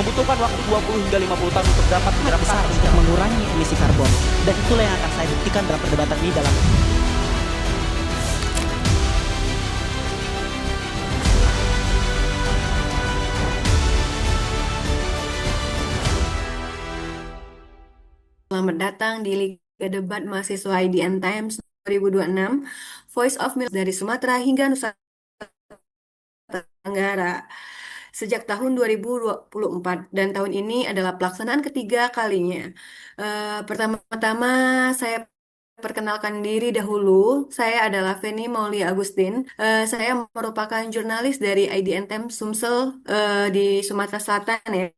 membutuhkan waktu 20 hingga 50 tahun untuk dapat sangat menerapkan besar untuk mengurangi emisi karbon. Dan itulah yang akan saya buktikan dalam perdebatan ini dalam Selamat datang di Liga Debat Mahasiswa IDN Times 2026, Voice of Millennials dari Sumatera hingga Nusa Tenggara. Sejak tahun 2024 dan tahun ini adalah pelaksanaan ketiga kalinya. Pertama-tama saya perkenalkan diri dahulu. Saya adalah Feni Maulia Agustin. Saya merupakan jurnalis dari IDN Times Sumsel di Sumatera Selatan ya.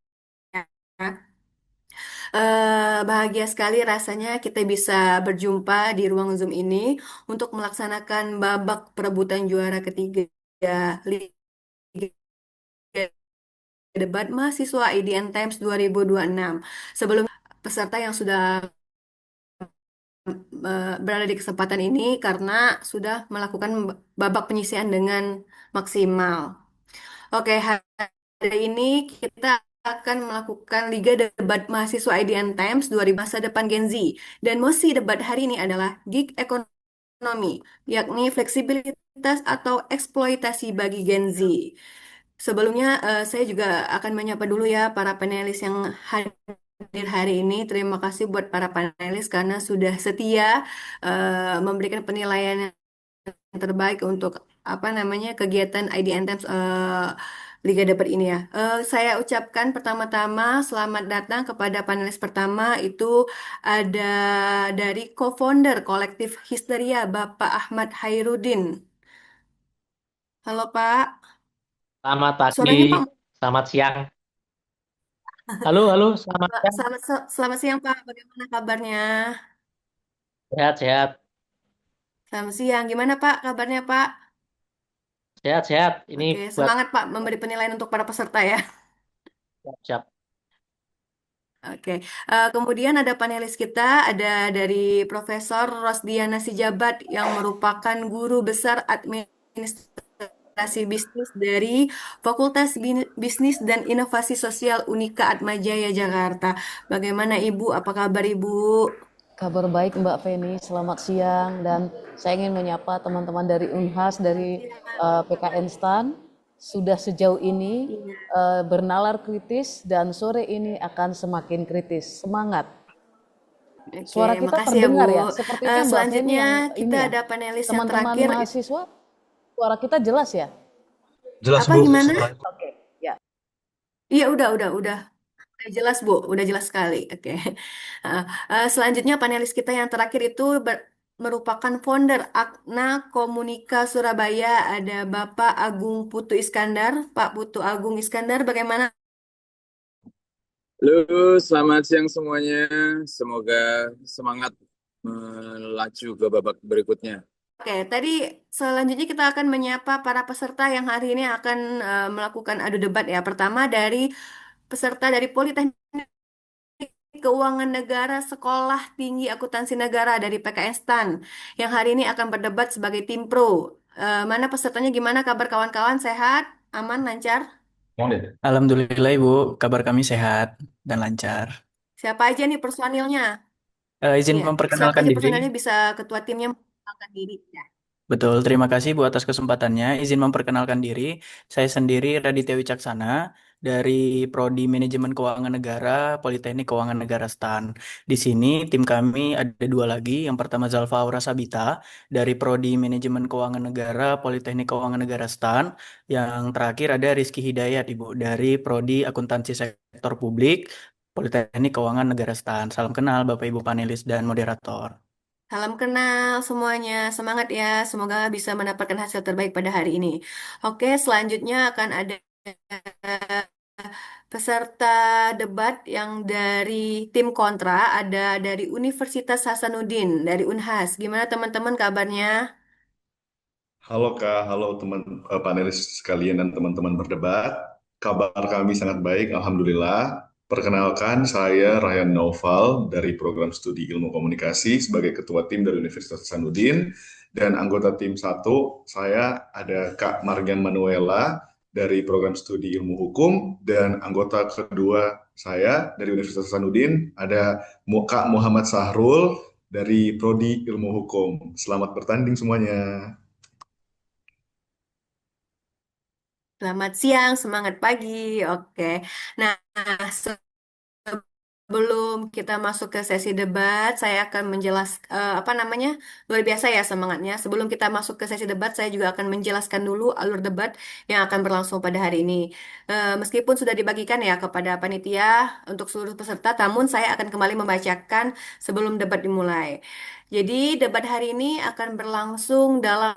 Bahagia sekali rasanya kita bisa berjumpa di ruang Zoom ini untuk melaksanakan babak perebutan juara ketiga Liga Debat Mahasiswa IDN Times 2026. Sebelum peserta yang sudah berada di kesempatan ini karena sudah melakukan babak penyisian dengan maksimal. Oke, hari ini kita akan melakukan Liga Debat Mahasiswa IDN Times 2000 Masa Depan Gen Z. Dan mosi debat hari ini adalah gig ekonomi, yakni fleksibilitas atau eksploitasi bagi Gen Z. Sebelumnya, saya juga akan menyapa dulu ya para panelis yang hadir hari ini. Terima kasih buat para panelis karena sudah setia memberikan penilaian yang terbaik untuk apa namanya kegiatan IDN Times Liga Debat ini ya. Saya ucapkan pertama-tama selamat datang kepada panelis pertama itu ada dari co-founder kolektif Histeria Bapak Ahmad Hairudin. Halo Pak, Selamat pagi, suaranya Pak. selamat siang. Halo, halo, selamat siang. Selamat siang Pak, bagaimana kabarnya? Sehat, sehat, Selamat siang, gimana Pak kabarnya Pak? sehat, sehat. Ini Oke, buat semangat Pak memberi penilaian untuk para peserta ya. siap-siap. Oke, kemudian ada panelis kita, ada dari Profesor Rosdiana Sijabat yang merupakan guru besar administrasi bisnis dari Fakultas Bisnis dan Inovasi Sosial Unika Atmajaya Jakarta. Bagaimana Ibu? Apa kabar Ibu? Kabar baik Mbak Feni, selamat siang dan saya ingin menyapa teman-teman dari Unhas, dari PKN STAN. Sudah sejauh ini bernalar kritis dan sore ini akan semakin kritis. Semangat. Oke, Suara kita makasih ya terdengar Bu. ya, sepertinya Mbak Feni Selanjutnya yang kita ini ya. ada panelis yang Teman-teman terakhir. mahasiswa, suara kita jelas ya? Jelas Apa Bu. gimana? Oke, ya. Iya udah. Udah jelas Bu, udah jelas sekali. Oke. Selanjutnya panelis kita yang terakhir itu merupakan founder Akna Komunika Surabaya. Ada Bapak Agung Putu Iskandar. Pak Putu Agung Iskandar, bagaimana? Halo, selamat siang semuanya. Semoga semangat melaju ke babak berikutnya. Oke, tadi selanjutnya kita akan menyapa para peserta yang hari ini akan melakukan adu debat ya. Pertama dari peserta dari Politeknik Keuangan Negara Sekolah Tinggi Akuntansi Negara dari PKN STAN yang hari ini akan berdebat sebagai tim pro. Mana pesertanya gimana kabar kawan-kawan? Sehat? Aman? Lancar? Alhamdulillah Ibu, kabar kami sehat dan lancar. Siapa aja nih personilnya? Izin Iya, siapa memperkenalkan aja diri. personilnya bisa ketua timnya memperkenalkan diri. Ya. Betul, terima kasih Bu atas kesempatannya. Izin memperkenalkan diri. Saya sendiri Raditya Wicaksana dari Prodi Manajemen Keuangan Negara, Politeknik Keuangan Negara STAN. Di sini tim kami ada dua lagi. Yang pertama Zalfa Aura Sabita dari Prodi Manajemen Keuangan Negara, Politeknik Keuangan Negara STAN. Yang terakhir ada Rizky Hidayat Ibu dari Prodi Akuntansi Sektor Publik, Politeknik Keuangan Negara STAN. Salam kenal Bapak Ibu panelis dan moderator. Salam kenal semuanya, semangat ya. Semoga bisa mendapatkan hasil terbaik pada hari ini. Oke, selanjutnya akan ada peserta debat yang dari tim kontra, ada dari Universitas Hasanuddin, dari Unhas. Gimana teman-teman kabarnya? Halo Kak, halo teman panelis sekalian dan teman-teman berdebat. Kabar kami sangat baik, Alhamdulillah. Perkenalkan, saya Ryan Naufal dari Program Studi Ilmu Komunikasi sebagai Ketua Tim dari Universitas Hasanuddin. Dan anggota tim satu, saya ada Kak Margian Manuela dari program studi ilmu hukum, dan anggota kedua saya dari Universitas Hasanuddin ada Kak Muhammad Sahrul dari Prodi Ilmu Hukum. Selamat bertanding semuanya. Selamat siang, semangat pagi. Oke. Nah, sebelum kita masuk ke sesi debat, saya akan apa namanya, luar biasa ya semangatnya. Sebelum kita masuk ke sesi debat, saya juga akan menjelaskan dulu alur debat yang akan berlangsung pada hari ini. Meskipun sudah dibagikan ya kepada panitia untuk seluruh peserta, namun saya akan kembali membacakan sebelum debat dimulai. Jadi debat hari ini akan berlangsung dalam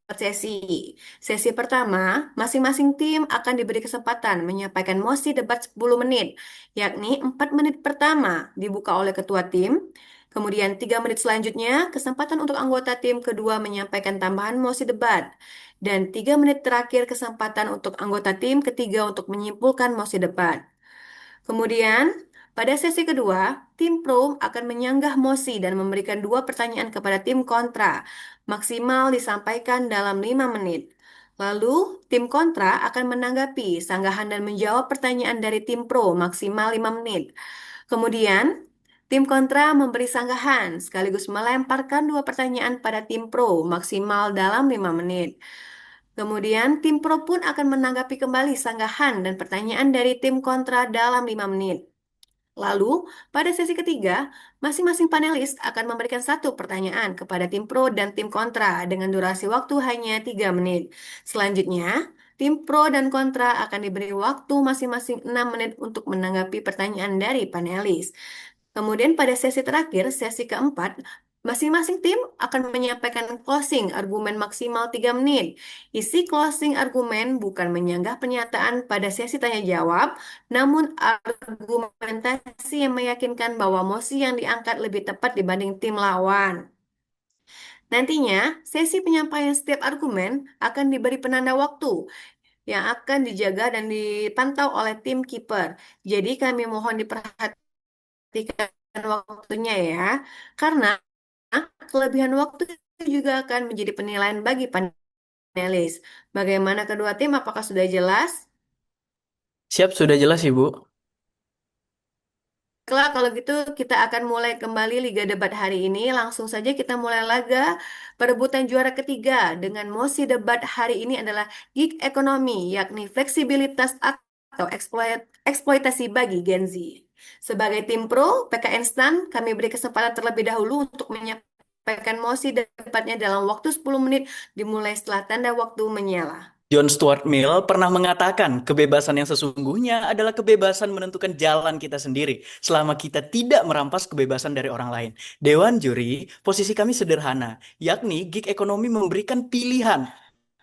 4 sesi. Sesi pertama, masing-masing tim akan diberi kesempatan menyampaikan mosi debat 10 menit, yakni 4 menit pertama dibuka oleh ketua tim, kemudian 3 menit selanjutnya kesempatan untuk anggota tim kedua menyampaikan tambahan mosi debat, dan 3 menit terakhir kesempatan untuk anggota tim ketiga untuk menyimpulkan mosi debat. Kemudian, pada sesi kedua, tim pro akan menyanggah mosi dan memberikan 2 pertanyaan kepada tim kontra, maksimal disampaikan dalam 5 menit. Lalu, tim kontra akan menanggapi sanggahan dan menjawab pertanyaan dari tim pro maksimal 5 menit. Kemudian, tim kontra memberi sanggahan sekaligus melemparkan 2 pertanyaan pada tim pro maksimal dalam 5 menit. Kemudian, tim pro pun akan menanggapi kembali sanggahan dan pertanyaan dari tim kontra dalam 5 menit. Lalu, pada sesi ketiga, masing-masing panelis akan memberikan 1 pertanyaan kepada tim pro dan tim kontra dengan durasi waktu hanya 3 menit. Selanjutnya, tim pro dan kontra akan diberi waktu masing-masing 6 menit untuk menanggapi pertanyaan dari panelis. Kemudian pada sesi terakhir, sesi keempat, masing-masing tim akan menyampaikan closing argumen maksimal 3 menit. Isi closing argumen bukan menyanggah pernyataan pada sesi tanya jawab, namun argumentasi yang meyakinkan bahwa mosi yang diangkat lebih tepat dibanding tim lawan. Nantinya, sesi penyampaian setiap argumen akan diberi penanda waktu yang akan dijaga dan dipantau oleh tim kiper. Jadi kami mohon diperhatikan waktunya ya, karena kelebihan waktu juga akan menjadi penilaian bagi panelis. Bagaimana kedua tim? Apakah sudah jelas? Siap, sudah jelas Ibu. Baiklah, kalau gitu kita akan mulai kembali Liga Debat hari ini. Langsung saja kita mulai laga perebutan juara ketiga dengan mosi debat hari ini adalah gig ekonomi, yakni fleksibilitas atau eksploitasi bagi Gen Z. Sebagai tim pro, PKN STAN, kami beri kesempatan terlebih dahulu untuk menyampaikan mosi debatnya dalam waktu 10 menit dimulai setelah tanda waktu menyala. John Stuart Mill pernah mengatakan kebebasan yang sesungguhnya adalah kebebasan menentukan jalan kita sendiri selama kita tidak merampas kebebasan dari orang lain. Dewan juri, posisi kami sederhana, yakni gig ekonomi memberikan pilihan.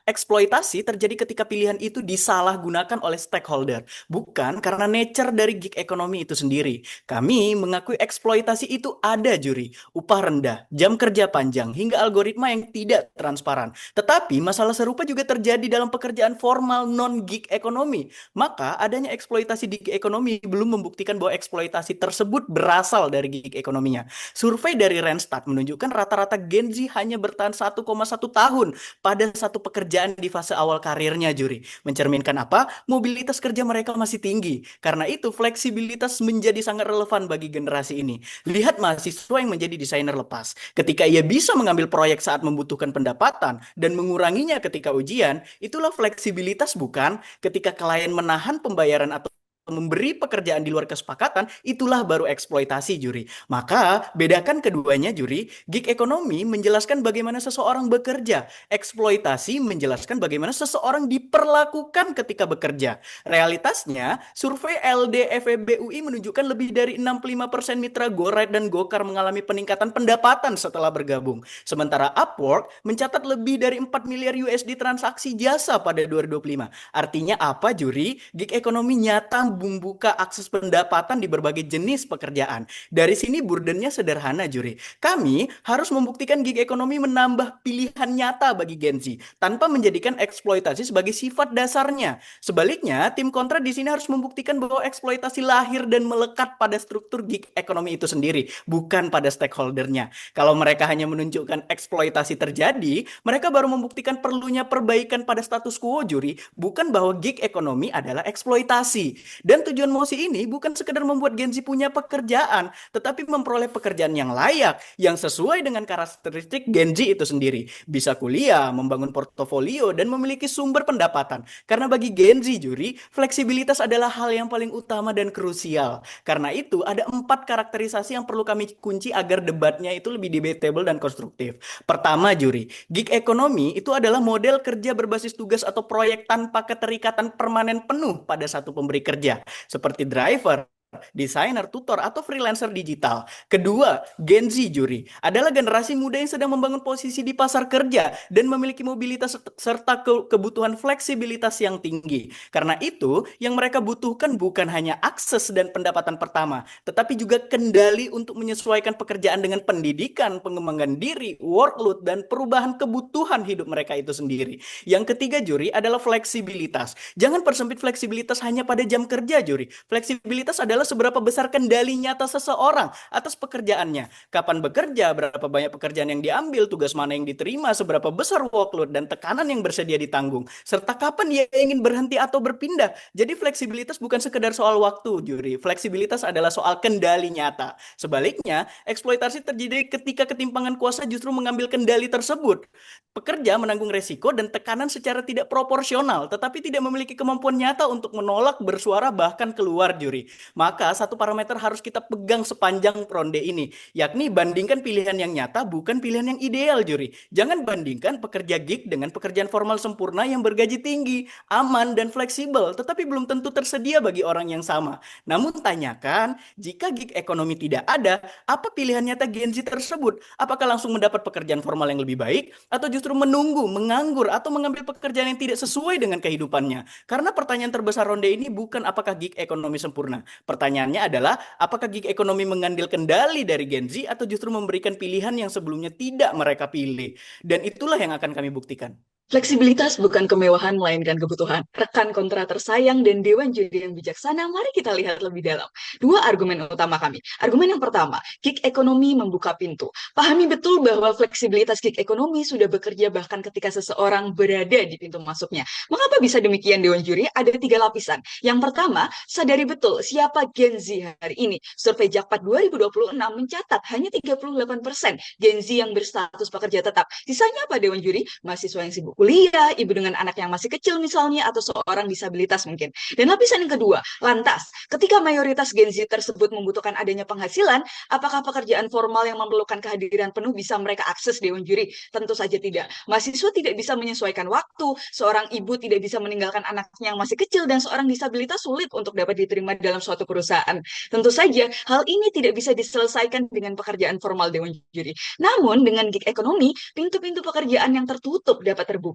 Eksploitasi terjadi ketika pilihan itu disalahgunakan oleh stakeholder, bukan karena nature dari gig ekonomi itu sendiri. Kami mengakui eksploitasi itu ada juri, upah rendah, jam kerja panjang, hingga algoritma yang tidak transparan. Tetapi masalah serupa juga terjadi dalam pekerjaan formal non-gig ekonomi. Maka adanya eksploitasi di gig ekonomi belum membuktikan bahwa eksploitasi tersebut berasal dari gig ekonominya. Survei dari Randstad menunjukkan rata-rata Gen Z hanya bertahan 1,1 tahun pada satu pekerjaan di fase awal karirnya juri. Mencerminkan apa? Mobilitas kerja mereka masih tinggi. Karena itu fleksibilitas menjadi sangat relevan bagi generasi ini. Lihat mahasiswa yang menjadi desainer lepas. Ketika ia bisa mengambil proyek saat membutuhkan pendapatan dan menguranginya ketika ujian, itulah fleksibilitas bukan? Ketika klien menahan pembayaran atau memberi pekerjaan di luar kesepakatan, itulah baru eksploitasi juri. Maka bedakan keduanya juri. Gig ekonomi menjelaskan bagaimana seseorang bekerja. Eksploitasi menjelaskan bagaimana seseorang diperlakukan ketika bekerja. Realitasnya, survei LDFEB UI menunjukkan lebih dari 65% mitra GoRide dan GoCar mengalami peningkatan pendapatan setelah bergabung. Sementara Upwork mencatat lebih dari 4 miliar USD transaksi jasa pada 2025. Artinya apa juri? Gig ekonomi nyata membuka akses pendapatan di berbagai jenis pekerjaan. Dari sini burdennya sederhana, juri. Kami harus membuktikan gig ekonomi menambah pilihan nyata bagi Gen Z tanpa menjadikan eksploitasi sebagai sifat dasarnya. Sebaliknya, tim kontra di sini harus membuktikan bahwa eksploitasi lahir dan melekat pada struktur gig ekonomi itu sendiri, bukan pada stakeholdernya. Kalau mereka hanya menunjukkan eksploitasi terjadi, mereka baru membuktikan perlunya perbaikan pada status quo, juri, bukan bahwa gig ekonomi adalah eksploitasi. Dan tujuan mosi ini bukan sekedar membuat Gen Z punya pekerjaan, tetapi memperoleh pekerjaan yang layak, yang sesuai dengan karakteristik Gen Z itu sendiri. Bisa kuliah, membangun portofolio, dan memiliki sumber pendapatan. Karena bagi Gen Z, juri, fleksibilitas adalah hal yang paling utama dan krusial. Karena itu, ada 4 karakterisasi yang perlu kami kunci agar debatnya itu lebih debatable dan konstruktif. Pertama, juri, gig ekonomi itu adalah model kerja berbasis tugas atau proyek tanpa keterikatan permanen penuh pada satu pemberi kerja, seperti driver, desainer, tutor, atau freelancer digital. Kedua, Gen Z, juri, adalah generasi muda yang sedang membangun posisi di pasar kerja dan memiliki mobilitas serta kebutuhan fleksibilitas yang tinggi. Karena itu, yang mereka butuhkan bukan hanya akses dan pendapatan pertama, tetapi juga kendali untuk menyesuaikan pekerjaan dengan pendidikan, pengembangan diri, workload, dan perubahan kebutuhan hidup mereka itu sendiri. Yang ketiga, juri, adalah fleksibilitas. Jangan persempit fleksibilitas hanya pada jam kerja, juri. Fleksibilitas adalah seberapa besar kendali nyata seseorang atas pekerjaannya. Kapan bekerja, berapa banyak pekerjaan yang diambil, tugas mana yang diterima, seberapa besar workload dan tekanan yang bersedia ditanggung, serta kapan ia ingin berhenti atau berpindah. Jadi fleksibilitas bukan sekedar soal waktu, juri. Fleksibilitas adalah soal kendali nyata. Sebaliknya, eksploitasi terjadi ketika ketimpangan kuasa justru mengambil kendali tersebut. Pekerja menanggung resiko dan tekanan secara tidak proporsional, tetapi tidak memiliki kemampuan nyata untuk menolak, bersuara, bahkan keluar, juri. Maka satu parameter harus kita pegang sepanjang ronde ini, yakni bandingkan pilihan yang nyata bukan pilihan yang ideal, juri. Jangan bandingkan pekerja gig dengan pekerjaan formal sempurna yang bergaji tinggi, aman, dan fleksibel, tetapi belum tentu tersedia bagi orang yang sama. Namun tanyakan, jika gig ekonomi tidak ada, apa pilihan nyata Gen Z tersebut? Apakah langsung mendapat pekerjaan formal yang lebih baik, atau justru menunggu, menganggur, atau mengambil pekerjaan yang tidak sesuai dengan kehidupannya? Karena pertanyaan terbesar ronde ini bukan apakah gig ekonomi sempurna. Pertanyaannya adalah, apakah gig ekonomi mengambil kendali dari Gen Z atau justru memberikan pilihan yang sebelumnya tidak mereka pilih? Dan itulah yang akan kami buktikan. Fleksibilitas bukan kemewahan, melainkan kebutuhan. Rekan kontra tersayang dan Dewan Juri yang bijaksana, mari kita lihat lebih dalam. 2 argumen utama kami. Argumen yang pertama, gig ekonomi membuka pintu. Pahami betul bahwa fleksibilitas gig ekonomi sudah bekerja bahkan ketika seseorang berada di pintu masuknya. Mengapa bisa demikian, Dewan Juri? Ada 3 lapisan. Yang pertama, sadari betul siapa Gen Z hari ini. Survei Jakpad 2026 mencatat hanya 38% Gen Z yang berstatus pekerja tetap. Sisanya apa, Dewan Juri? Mahasiswa yang sibuk kuliah, ibu dengan anak yang masih kecil misalnya, atau seorang disabilitas mungkin. Dan lapisan yang kedua, lantas, ketika mayoritas Gen Z tersebut membutuhkan adanya penghasilan, apakah pekerjaan formal yang memerlukan kehadiran penuh bisa mereka akses, Dewan Juri? Tentu saja tidak. Mahasiswa tidak bisa menyesuaikan waktu, seorang ibu tidak bisa meninggalkan anaknya yang masih kecil, dan seorang disabilitas sulit untuk dapat diterima dalam suatu perusahaan. Tentu saja, hal ini tidak bisa diselesaikan dengan pekerjaan formal, Dewan Juri. Namun, dengan gig ekonomi, pintu-pintu pekerjaan yang tertutup dapat terbuka.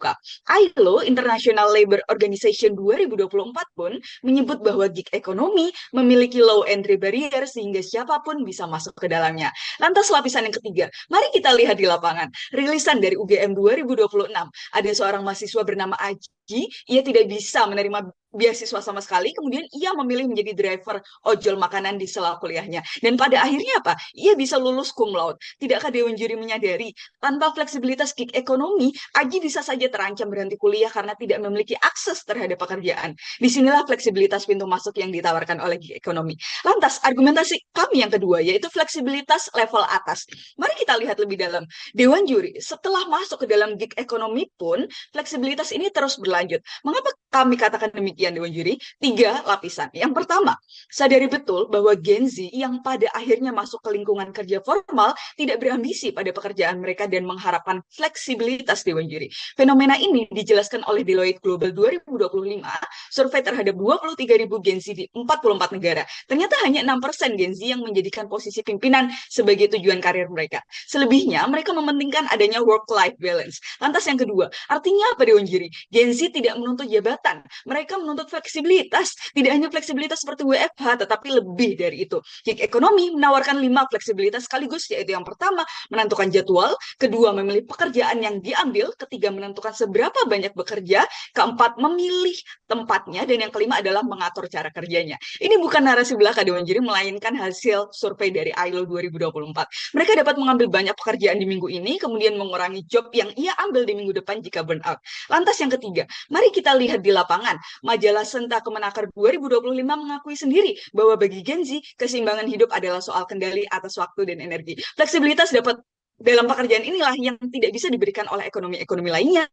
ILO, International Labour Organization 2024 pun menyebut bahwa gig ekonomi memiliki low entry barrier sehingga siapapun bisa masuk ke dalamnya. Lantas lapisan yang ketiga, mari kita lihat di lapangan. Rilisan dari UGM 2026, ada seorang mahasiswa bernama Aji, ia tidak bisa menerima beasiswa sama sekali, kemudian ia memilih menjadi driver ojol makanan di sela kuliahnya. Dan pada akhirnya apa? Ia bisa lulus cum laude. Tidakkah Dewan Juri menyadari, tanpa fleksibilitas gig ekonomi, Aji bisa saja terancam berhenti kuliah karena tidak memiliki akses terhadap pekerjaan. Disinilah fleksibilitas pintu masuk yang ditawarkan oleh gig ekonomi. Lantas, argumentasi kami yang kedua, yaitu fleksibilitas level atas. Mari kita lihat lebih dalam. Dewan Juri, setelah masuk ke dalam gig ekonomi pun, fleksibilitas ini terus berlanjut. Mengapa kami katakan demikian, Dewan Juri? 3 lapisan. Yang pertama, sadari betul bahwa Gen Z yang pada akhirnya masuk ke lingkungan kerja formal tidak berambisi pada pekerjaan mereka dan mengharapkan fleksibilitas, Dewan Juri. Fenomena ini dijelaskan oleh Deloitte Global 2025, survei terhadap 23.000 Gen Z di 44 negara. Ternyata hanya 6% Gen Z yang menjadikan posisi pimpinan sebagai tujuan karir mereka. Selebihnya, mereka mementingkan adanya work-life balance. Lantas yang kedua, artinya apa, Dewan Juri? Gen Z tidak menuntut jabatan kesempatan. Mereka menuntut fleksibilitas, tidak hanya fleksibilitas seperti WFH, tetapi lebih dari itu. Gig ekonomi menawarkan 5 fleksibilitas sekaligus, yaitu yang pertama, menentukan jadwal, kedua, memilih pekerjaan yang diambil, ketiga, menentukan seberapa banyak bekerja, keempat, memilih tempatnya, dan yang kelima adalah mengatur cara kerjanya. Ini bukan narasi belaka Dewan Juri, melainkan hasil survei dari ILO 2024. Mereka dapat mengambil banyak pekerjaan di minggu ini, kemudian mengurangi job yang ia ambil di minggu depan jika burnout. Lantas yang ketiga, mari kita lihat di lapangan. Majalah Senta Kemenaker 2025 mengakui sendiri bahwa bagi Gen Z, keseimbangan hidup adalah soal kendali atas waktu dan energi. Fleksibilitas dapat dalam pekerjaan inilah yang tidak bisa diberikan oleh ekonomi-ekonomi lainnya,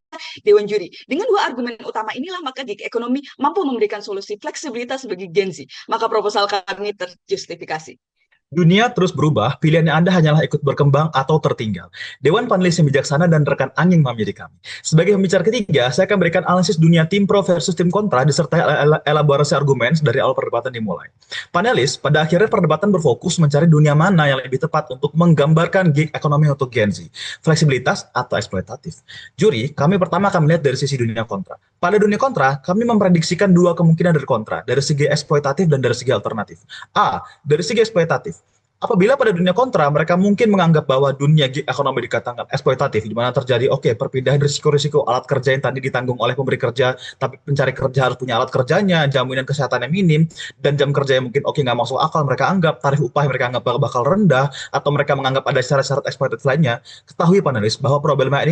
Dewan Juri. Dengan 2 argumen utama inilah, maka gig ekonomi mampu memberikan solusi fleksibilitas bagi Gen Z. Maka proposal kami terjustifikasi. Dunia terus berubah, pilihannya Anda hanyalah ikut berkembang atau tertinggal. Dewan panelis yang bijaksana dan rekan Anying menjadi kami. Sebagai pembicara ketiga, saya akan berikan analisis dunia tim pro versus tim kontra disertai elaborasi argumen dari awal perdebatan dimulai. Panelis, pada akhirnya perdebatan berfokus mencari dunia mana yang lebih tepat untuk menggambarkan gig ekonomi untuk Gen Z, fleksibilitas atau eksploitatif. Juri, kami pertama akan melihat dari sisi dunia kontra. Pada dunia kontra, kami memprediksikan 2 kemungkinan dari kontra, dari segi eksploitatif dan dari segi alternatif. A, dari segi eksploitatif. Apabila pada dunia kontra, mereka mungkin menganggap bahwa dunia gig ekonomi dikatakan eksploitatif, di mana terjadi, perpindahan risiko-risiko alat kerja yang tadi ditanggung oleh pemberi kerja, tapi pencari kerja harus punya alat kerjanya, jaminan kesehatan yang minim, dan jam kerja yang mungkin nggak masuk akal, mereka anggap tarif upah yang mereka anggap bakal rendah, atau mereka menganggap ada syarat-syarat eksploitatif lainnya. Ketahui panelis bahwa problema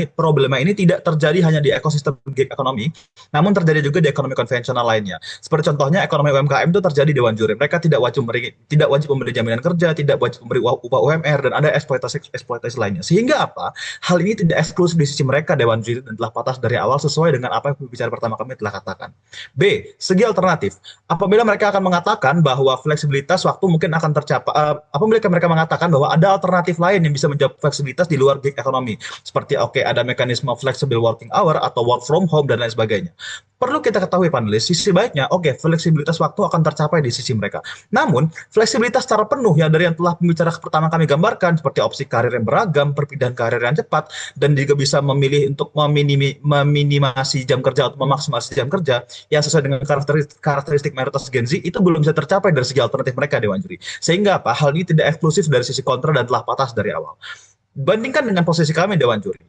ini tidak terjadi hanya di ekosistem gig ekonomi, namun terjadi juga di ekonomi konvensional lainnya. Seperti contohnya ekonomi UMKM itu terjadi di Dewan Juri. Mereka tidak wajib memberi jaminan kerja, tidak wajib memberi upah UMR, dan ada eksploitasi lainnya. Sehingga apa? Hal ini tidak eksklusif di sisi mereka, Dewan Juri, dan telah patah dari awal sesuai dengan apa yang pembicara pertama kami telah katakan. B, segi alternatif. Apabila mereka akan mengatakan bahwa fleksibilitas waktu mungkin akan tercapai, apabila mereka mengatakan bahwa ada alternatif lain yang bisa menjawab fleksibilitas di luar gig ekonomi, seperti ada mekanisme flexible working hour atau work from home dan lain sebagainya. Perlu kita ketahui panelis, sisi baiknya, fleksibilitas waktu akan tercapai di sisi mereka. Namun, fleksibilitas secara penuh yang dari yang telah pembicara pertama kami gambarkan, seperti opsi karir yang beragam, perpindahan karir yang cepat, dan juga bisa memilih untuk meminimasi jam kerja atau memaksimalisi jam kerja yang sesuai dengan karakteristik mayoritas Gen Z, itu belum bisa tercapai dari segi alternatif mereka, Dewan Juri. Sehingga apa? Hal ini tidak eksklusif dari sisi kontra dan telah patah dari awal. Bandingkan dengan posisi kami, Dewan Juri.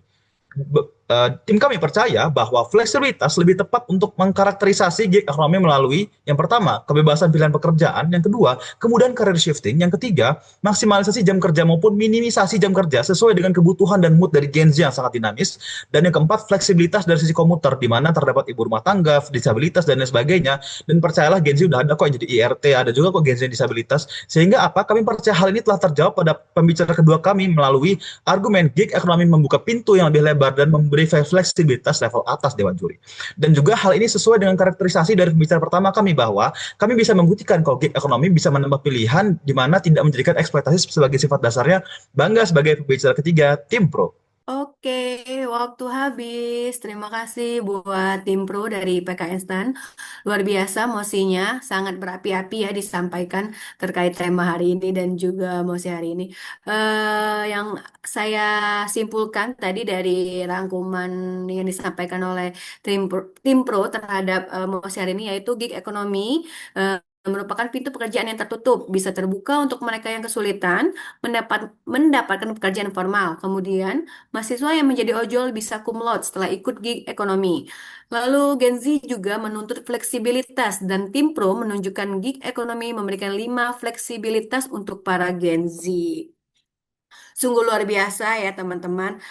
Tim kami percaya bahwa fleksibilitas lebih tepat untuk mengkarakterisasi gig ekonomi melalui yang pertama, kebebasan pilihan pekerjaan, yang kedua, kemudahan career shifting, yang ketiga, maksimalisasi jam kerja maupun minimisasi jam kerja sesuai dengan kebutuhan dan mood dari Gen Z yang sangat dinamis, dan yang keempat, fleksibilitas dari sisi komuter, di mana terdapat ibu rumah tangga, disabilitas, dan lain sebagainya. Dan percayalah, Gen Z udah ada kok yang jadi IRT, ada juga kok Gen Z yang disabilitas. Sehingga apa? Kami percaya hal ini telah terjawab pada pembicara kedua kami melalui argumen gig ekonomi membuka pintu yang lebih lebar dan memberi fleksibilitas level atas, Dewan Juri. Dan juga hal ini sesuai dengan karakterisasi dari pembicara pertama kami, bahwa kami bisa membuktikan kalau gig ekonomi bisa menambah pilihan di mana tidak menjadikan eksploitasi sebagai sifat dasarnya. Bangga sebagai pembicara ketiga tim pro. Oke, waktu habis. Terima kasih buat tim pro dari PKN STAN. Luar biasa mosinya, sangat berapi-api ya disampaikan terkait tema hari ini dan juga mosi hari ini. Yang saya simpulkan tadi dari rangkuman yang disampaikan oleh tim pro terhadap mosi hari ini, yaitu gig ekonomi merupakan pintu pekerjaan yang tertutup, bisa terbuka untuk mereka yang kesulitan mendapatkan pekerjaan formal. Kemudian, mahasiswa yang menjadi ojol bisa cum laude setelah ikut gig ekonomi. Lalu Gen Z juga menuntut fleksibilitas, dan tim pro menunjukkan gig ekonomi memberikan 5 fleksibilitas untuk para Gen Z. Sungguh luar biasa ya teman-teman.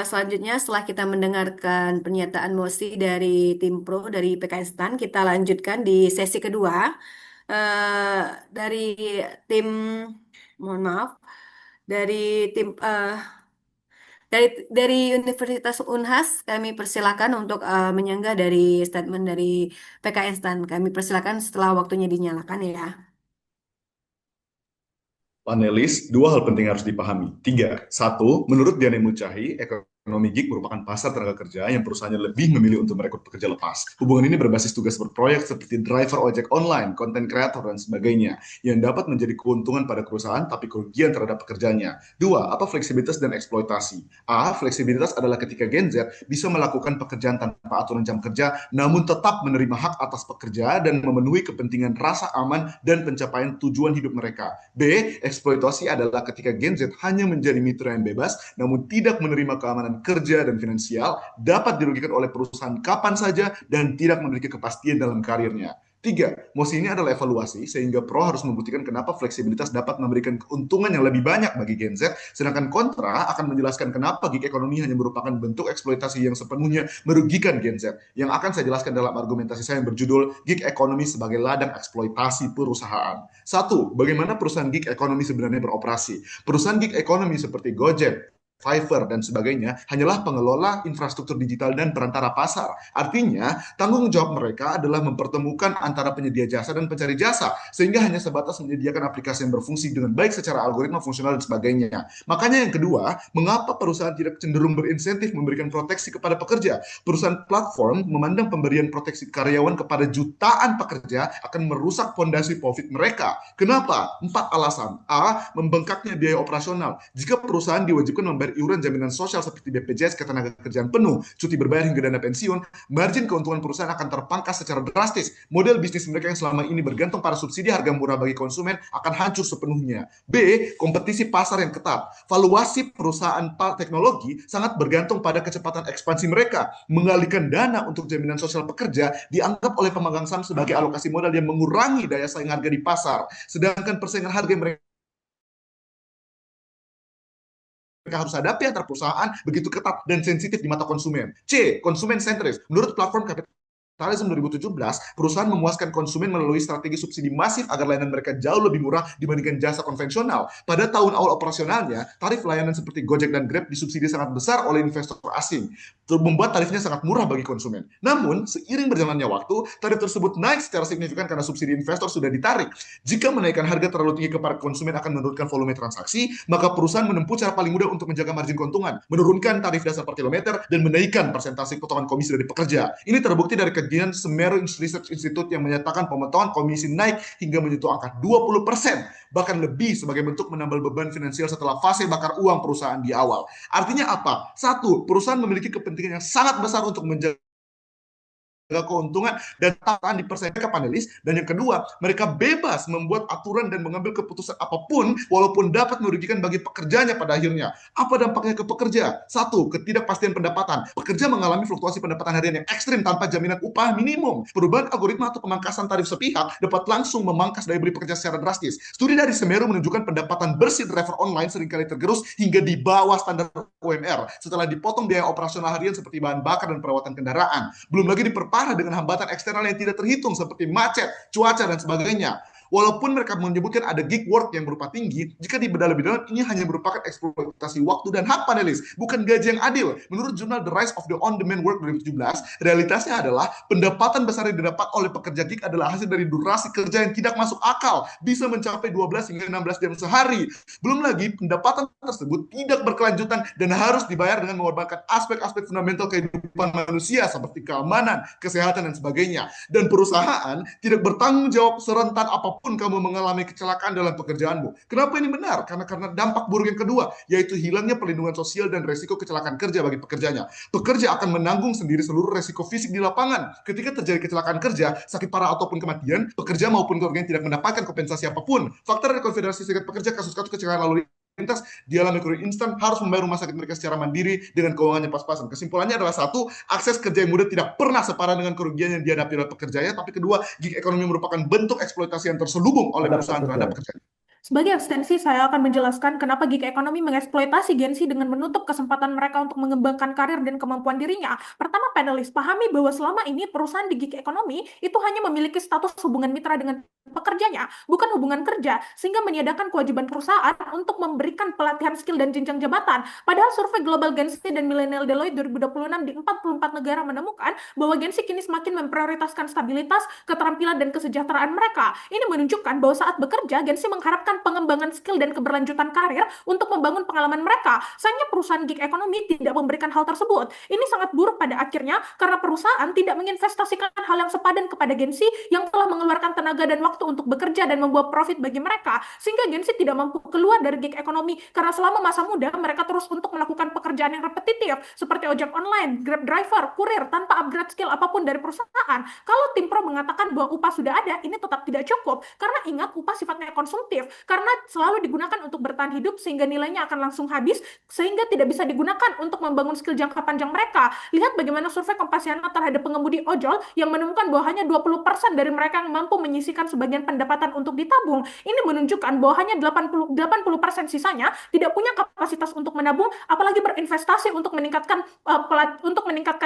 Selanjutnya setelah kita mendengarkan pernyataan mosi dari tim pro dari PKN STAN, kita lanjutkan di sesi kedua. Dari tim, mohon maaf, dari tim dari Universitas Unhas, kami persilakan untuk menyanggah dari statement dari PKN STAN. Kami persilakan setelah waktunya dinyalakan ya. Panelis, 2 hal penting harus dipahami. 3, 1, menurut Diane Mucahi, ekonomi gig merupakan pasar tenaga kerja yang perusahaannya lebih memilih untuk merekrut pekerja lepas. Hubungan ini berbasis tugas berproyek seperti driver ojek online, content creator, dan sebagainya, yang dapat menjadi keuntungan pada perusahaan tapi kerugian terhadap pekerjanya. Dua, apa fleksibilitas dan eksploitasi? A, fleksibilitas adalah ketika Gen Z bisa melakukan pekerjaan tanpa aturan jam kerja, namun tetap menerima hak atas pekerja dan memenuhi kepentingan rasa aman dan pencapaian tujuan hidup mereka. B, eksploitasi adalah ketika Gen Z hanya menjadi mitra yang bebas, namun tidak menerima keamanan kerja dan finansial, dapat dirugikan oleh perusahaan kapan saja, dan tidak memiliki kepastian dalam karirnya. Tiga, mosi ini adalah evaluasi, sehingga pro harus membuktikan kenapa fleksibilitas dapat memberikan keuntungan yang lebih banyak bagi Gen Z, sedangkan kontra akan menjelaskan kenapa gig ekonomi hanya merupakan bentuk eksploitasi yang sepenuhnya merugikan Gen Z, yang akan saya jelaskan dalam argumentasi saya yang berjudul gig ekonomi sebagai ladang eksploitasi perusahaan. Satu, bagaimana perusahaan gig ekonomi sebenarnya beroperasi? Perusahaan gig ekonomi seperti Gojek, Fiverr, dan sebagainya hanyalah pengelola infrastruktur digital dan perantara pasar. Artinya, tanggung jawab mereka adalah mempertemukan antara penyedia jasa dan pencari jasa, sehingga hanya sebatas menyediakan aplikasi yang berfungsi dengan baik secara algoritma, fungsional, dan sebagainya. Makanya yang kedua, mengapa perusahaan tidak cenderung berinsentif memberikan proteksi kepada pekerja? Perusahaan platform memandang pemberian proteksi karyawan kepada jutaan pekerja akan merusak fondasi profit mereka. Kenapa? 4 alasan. A, membengkaknya biaya operasional. Jika perusahaan diwajibkan membayar iuran jaminan sosial seperti BPJS ketenaga kerjaan penuh, cuti berbayar hingga dana pensiun, margin keuntungan perusahaan akan terpangkas secara drastis. Model bisnis mereka yang selama ini bergantung pada subsidi harga murah bagi konsumen akan hancur sepenuhnya. B, kompetisi pasar yang ketat. Valuasi perusahaan teknologi sangat bergantung pada kecepatan ekspansi mereka. Mengalihkan dana untuk jaminan sosial pekerja dianggap oleh pemegang saham sebagai alokasi modal yang mengurangi daya saing harga di pasar. Sedangkan persaingan harga yang mereka harus hadapi antar perusahaan begitu ketat dan sensitif di mata konsumen. C, konsumen sentris. Menurut platform Kapitalisme 2017, perusahaan memuaskan konsumen melalui strategi subsidi masif agar layanan mereka jauh lebih murah dibandingkan jasa konvensional. Pada tahun awal operasionalnya, tarif layanan seperti Gojek dan Grab disubsidi sangat besar oleh investor asing, membuat tarifnya sangat murah bagi konsumen. Namun, seiring berjalannya waktu, tarif tersebut naik secara signifikan karena subsidi investor sudah ditarik. Jika menaikkan harga terlalu tinggi kepada konsumen akan menurunkan volume transaksi, maka perusahaan menempuh cara paling mudah untuk menjaga margin keuntungan, menurunkan tarif dasar per kilometer, dan menaikkan persentase potongan komisi dari pekerja. Ini terbukti dari kajian Semeru Research Institute yang menyatakan pemotongan komisi naik hingga menyentuh angka 20%, bahkan lebih sebagai bentuk menambal beban finansial setelah fase bakar uang perusahaan di awal. Artinya apa? Satu, perusahaan memiliki kepentingan yang sangat besar untuk menjaga keuntungan dan tataan di persaingan ke panelis, dan yang kedua, mereka bebas membuat aturan dan mengambil keputusan apapun walaupun dapat merugikan bagi pekerjanya pada akhirnya. Apa dampaknya ke pekerja? Satu, ketidakpastian pendapatan. Pekerja mengalami fluktuasi pendapatan harian yang ekstrim tanpa jaminan upah minimum. Perubahan algoritma atau pemangkasan tarif sepihak dapat langsung memangkas daya beli pekerja secara drastis. Studi dari Semeru menunjukkan pendapatan bersih driver online seringkali tergerus hingga di bawah standar UMR setelah dipotong biaya operasional harian seperti bahan bakar dan perawatan kendaraan. Belum lagi diperparah dengan hambatan eksternal yang tidak terhitung seperti macet, cuaca, dan sebagainya. Walaupun mereka menyebutkan ada gig work yang berupa tinggi, jika dibedah lebih dalam, ini hanya merupakan eksploitasi waktu dan hak panelis, bukan gaji yang adil. Menurut jurnal The Rise of the On-Demand Work 2017, realitasnya adalah pendapatan besar yang didapat oleh pekerja gig adalah hasil dari durasi kerja yang tidak masuk akal, bisa mencapai 12 hingga 16 jam sehari. Belum lagi, pendapatan tersebut tidak berkelanjutan dan harus dibayar dengan mengorbankan aspek-aspek fundamental kehidupan manusia seperti keamanan, kesehatan, dan sebagainya. Dan perusahaan tidak bertanggung jawab serentan apapun kamu mengalami kecelakaan dalam pekerjaanmu. Kenapa ini benar? Karena dampak buruk yang kedua, yaitu hilangnya perlindungan sosial dan resiko kecelakaan kerja bagi pekerjanya. Pekerja akan menanggung sendiri seluruh resiko fisik di lapangan. Ketika terjadi kecelakaan kerja, sakit parah ataupun kematian, pekerja maupun keluarganya tidak mendapatkan kompensasi apapun. Fakta dari Konfederasi Serikat Pekerja, kasus-kasus kecelakaan lalu lintas dialami kurir instan harus membayar rumah sakit mereka secara mandiri dengan keuangannya pas-pasan. Kesimpulannya adalah satu, akses kerja yang mudah tidak pernah separah dengan kerugian yang dihadapi oleh pekerjanya, tapi kedua, gig ekonomi merupakan bentuk eksploitasi yang terselubung oleh perusahaan terhadap pekerja. Sebagai ekstensi, saya akan menjelaskan kenapa gig ekonomi mengeksploitasi Gen Z dengan menutup kesempatan mereka untuk mengembangkan karir dan kemampuan dirinya. Pertama, panelis, pahami bahwa selama ini perusahaan di gig ekonomi itu hanya memiliki status hubungan mitra dengan pekerjanya, bukan hubungan kerja, sehingga meniadakan kewajiban perusahaan untuk memberikan pelatihan skill dan jenjang jabatan. Padahal survei Global Gen Z dan Millennial Deloitte 2026 di 44 negara menemukan bahwa Gen Z kini semakin memprioritaskan stabilitas, keterampilan, dan kesejahteraan mereka. Ini menunjukkan bahwa saat bekerja, Gen Z mengharapkan pengembangan skill dan keberlanjutan karir untuk membangun pengalaman mereka. Sayangnya perusahaan gig ekonomi tidak memberikan hal tersebut. Ini sangat buruk pada akhirnya karena perusahaan tidak menginvestasikan hal yang sepadan kepada Gen Z yang telah mengeluarkan tenaga dan waktu untuk bekerja dan membuat profit bagi mereka, sehingga Gen Z tidak mampu keluar dari gig ekonomi karena selama masa muda mereka terus untuk melakukan pekerjaan yang repetitif seperti ojek online, Grab driver, kurir tanpa upgrade skill apapun dari perusahaan. Kalau tim pro mengatakan bahwa upah sudah ada, ini tetap tidak cukup karena ingat upah sifatnya konsumtif karena selalu digunakan untuk bertahan hidup sehingga nilainya akan langsung habis sehingga tidak bisa digunakan untuk membangun skill jangka panjang mereka. Lihat bagaimana survei Kompasiana terhadap pengemudi ojol yang menemukan bahwa hanya 20% dari mereka yang mampu menyisihkan sebagian pendapatan untuk ditabung. Ini menunjukkan bahwa hanya 80% sisanya tidak punya kapasitas untuk menabung, apalagi berinvestasi untuk meningkatkan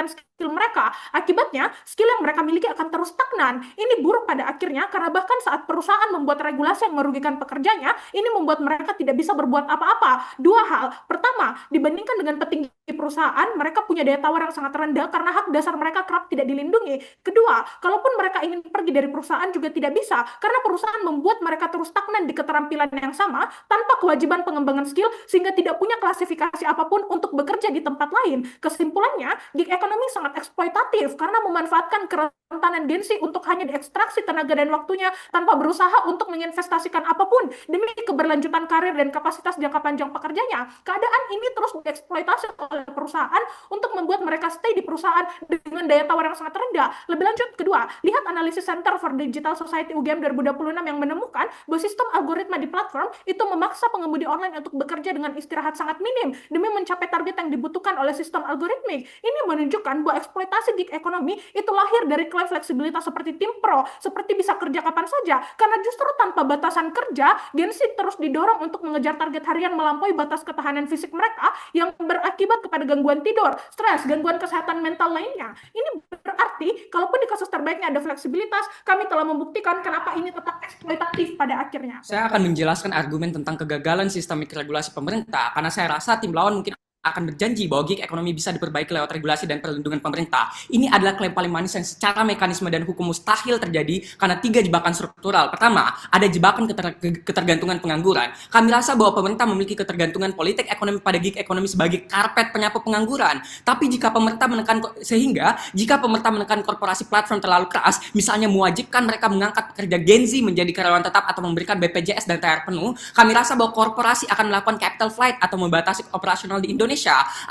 skill mereka. Akibatnya, skill yang mereka miliki akan terus stagnan. Ini buruk pada akhirnya karena bahkan saat perusahaan membuat regulasi yang merugikan pekerjanya, ini membuat mereka tidak bisa berbuat apa-apa. Dua hal. Pertama, dibandingkan dengan petinggi perusahaan, mereka punya daya tawar yang sangat rendah karena hak dasar mereka kerap tidak dilindungi. Kedua, kalaupun mereka ingin pergi dari perusahaan juga tidak bisa karena perusahaan membuat mereka terus stagnan di keterampilan yang sama tanpa kewajiban pengembangan skill sehingga tidak punya klasifikasi apapun untuk bekerja di tempat lain. Kesimpulannya, gig ekonomi sangat eksploitatif karena memanfaatkan kerentanan Gen Z untuk hanya diekstraksi tenaga dan waktunya tanpa berusaha untuk menginvestasikan apapun demi keberlanjutan karir dan kapasitas jangka panjang pekerjanya. Keadaan ini terus dieksploitasi oleh perusahaan untuk membuat mereka stay di perusahaan dengan daya tawar yang sangat rendah. Lebih lanjut, kedua, lihat analisis Center for Digital Society UGM 2026 yang menemukan bahwa sistem algoritma di platform itu memaksa pengemudi online untuk bekerja dengan istirahat sangat minim demi mencapai target yang dibutuhkan oleh sistem algoritmik. Ini menunjukkan bahwa eksploitasi gig ekonomi itu lahir dari klaim fleksibilitas seperti tim pro, seperti bisa kerja kapan saja, karena justru tanpa batasan kerja, Gen Z terus didorong untuk mengejar target harian melampaui batas ketahanan fisik mereka yang berakibat kepada gangguan tidur, stres, gangguan kesehatan mental lainnya. Ini berarti, kalaupun di kasus terbaiknya ada fleksibilitas, kami telah membuktikan kenapa ini tetap eksploitatif pada akhirnya. Saya akan menjelaskan argumen tentang kegagalan sistemik regulasi pemerintah karena saya rasa tim lawan mungkin akan berjanji bahwa gig ekonomi bisa diperbaiki lewat regulasi dan perlindungan pemerintah. Ini adalah klaim paling manis yang secara mekanisme dan hukum mustahil terjadi karena 3 jebakan struktural. Pertama, ada jebakan ketergantungan pengangguran. Kami rasa bahwa pemerintah memiliki ketergantungan politik ekonomi pada gig ekonomi sebagai karpet penyapu pengangguran. Tapi jika pemerintah menekan korporasi platform terlalu keras, misalnya mewajibkan mereka mengangkat pekerja Gen Z menjadi karyawan tetap atau memberikan BPJS dan THR penuh, kami rasa bahwa korporasi akan melakukan capital flight atau membatasi operasional di Indonesia.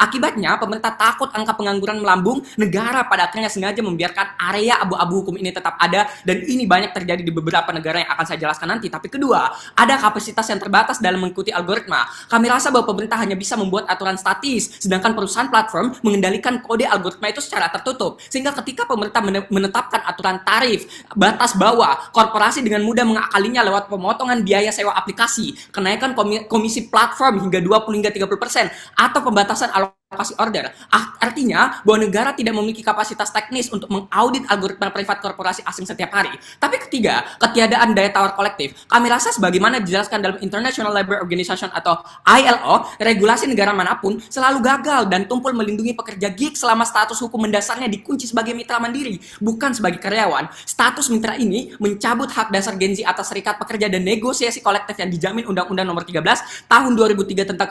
Akibatnya, pemerintah takut angka pengangguran melambung, negara pada akhirnya sengaja membiarkan area abu-abu hukum ini tetap ada, dan ini banyak terjadi di beberapa negara yang akan saya jelaskan nanti. Tapi kedua, ada kapasitas yang terbatas dalam mengikuti algoritma. Kami rasa bahwa pemerintah hanya bisa membuat aturan statis, sedangkan perusahaan platform mengendalikan kode algoritma itu secara tertutup. Sehingga ketika pemerintah menetapkan aturan tarif, batas bawah, korporasi dengan mudah mengakalinya lewat pemotongan biaya sewa aplikasi, kenaikan komisi platform hingga 20-30%, atau pembatasan alokasi order. Artinya bahwa negara tidak memiliki kapasitas teknis untuk mengaudit algoritma privat korporasi asing setiap hari. Tapi ketiga, ketiadaan daya tawar kolektif. Kami rasa sebagaimana dijelaskan dalam International Labour Organization atau ILO, regulasi negara manapun selalu gagal dan tumpul melindungi pekerja gig selama status hukum mendasarnya dikunci sebagai mitra mandiri, bukan sebagai karyawan. Status mitra ini mencabut hak dasar Gen Z atas serikat pekerja dan negosiasi kolektif yang dijamin Undang-Undang Nomor 13 Tahun 2003 tentang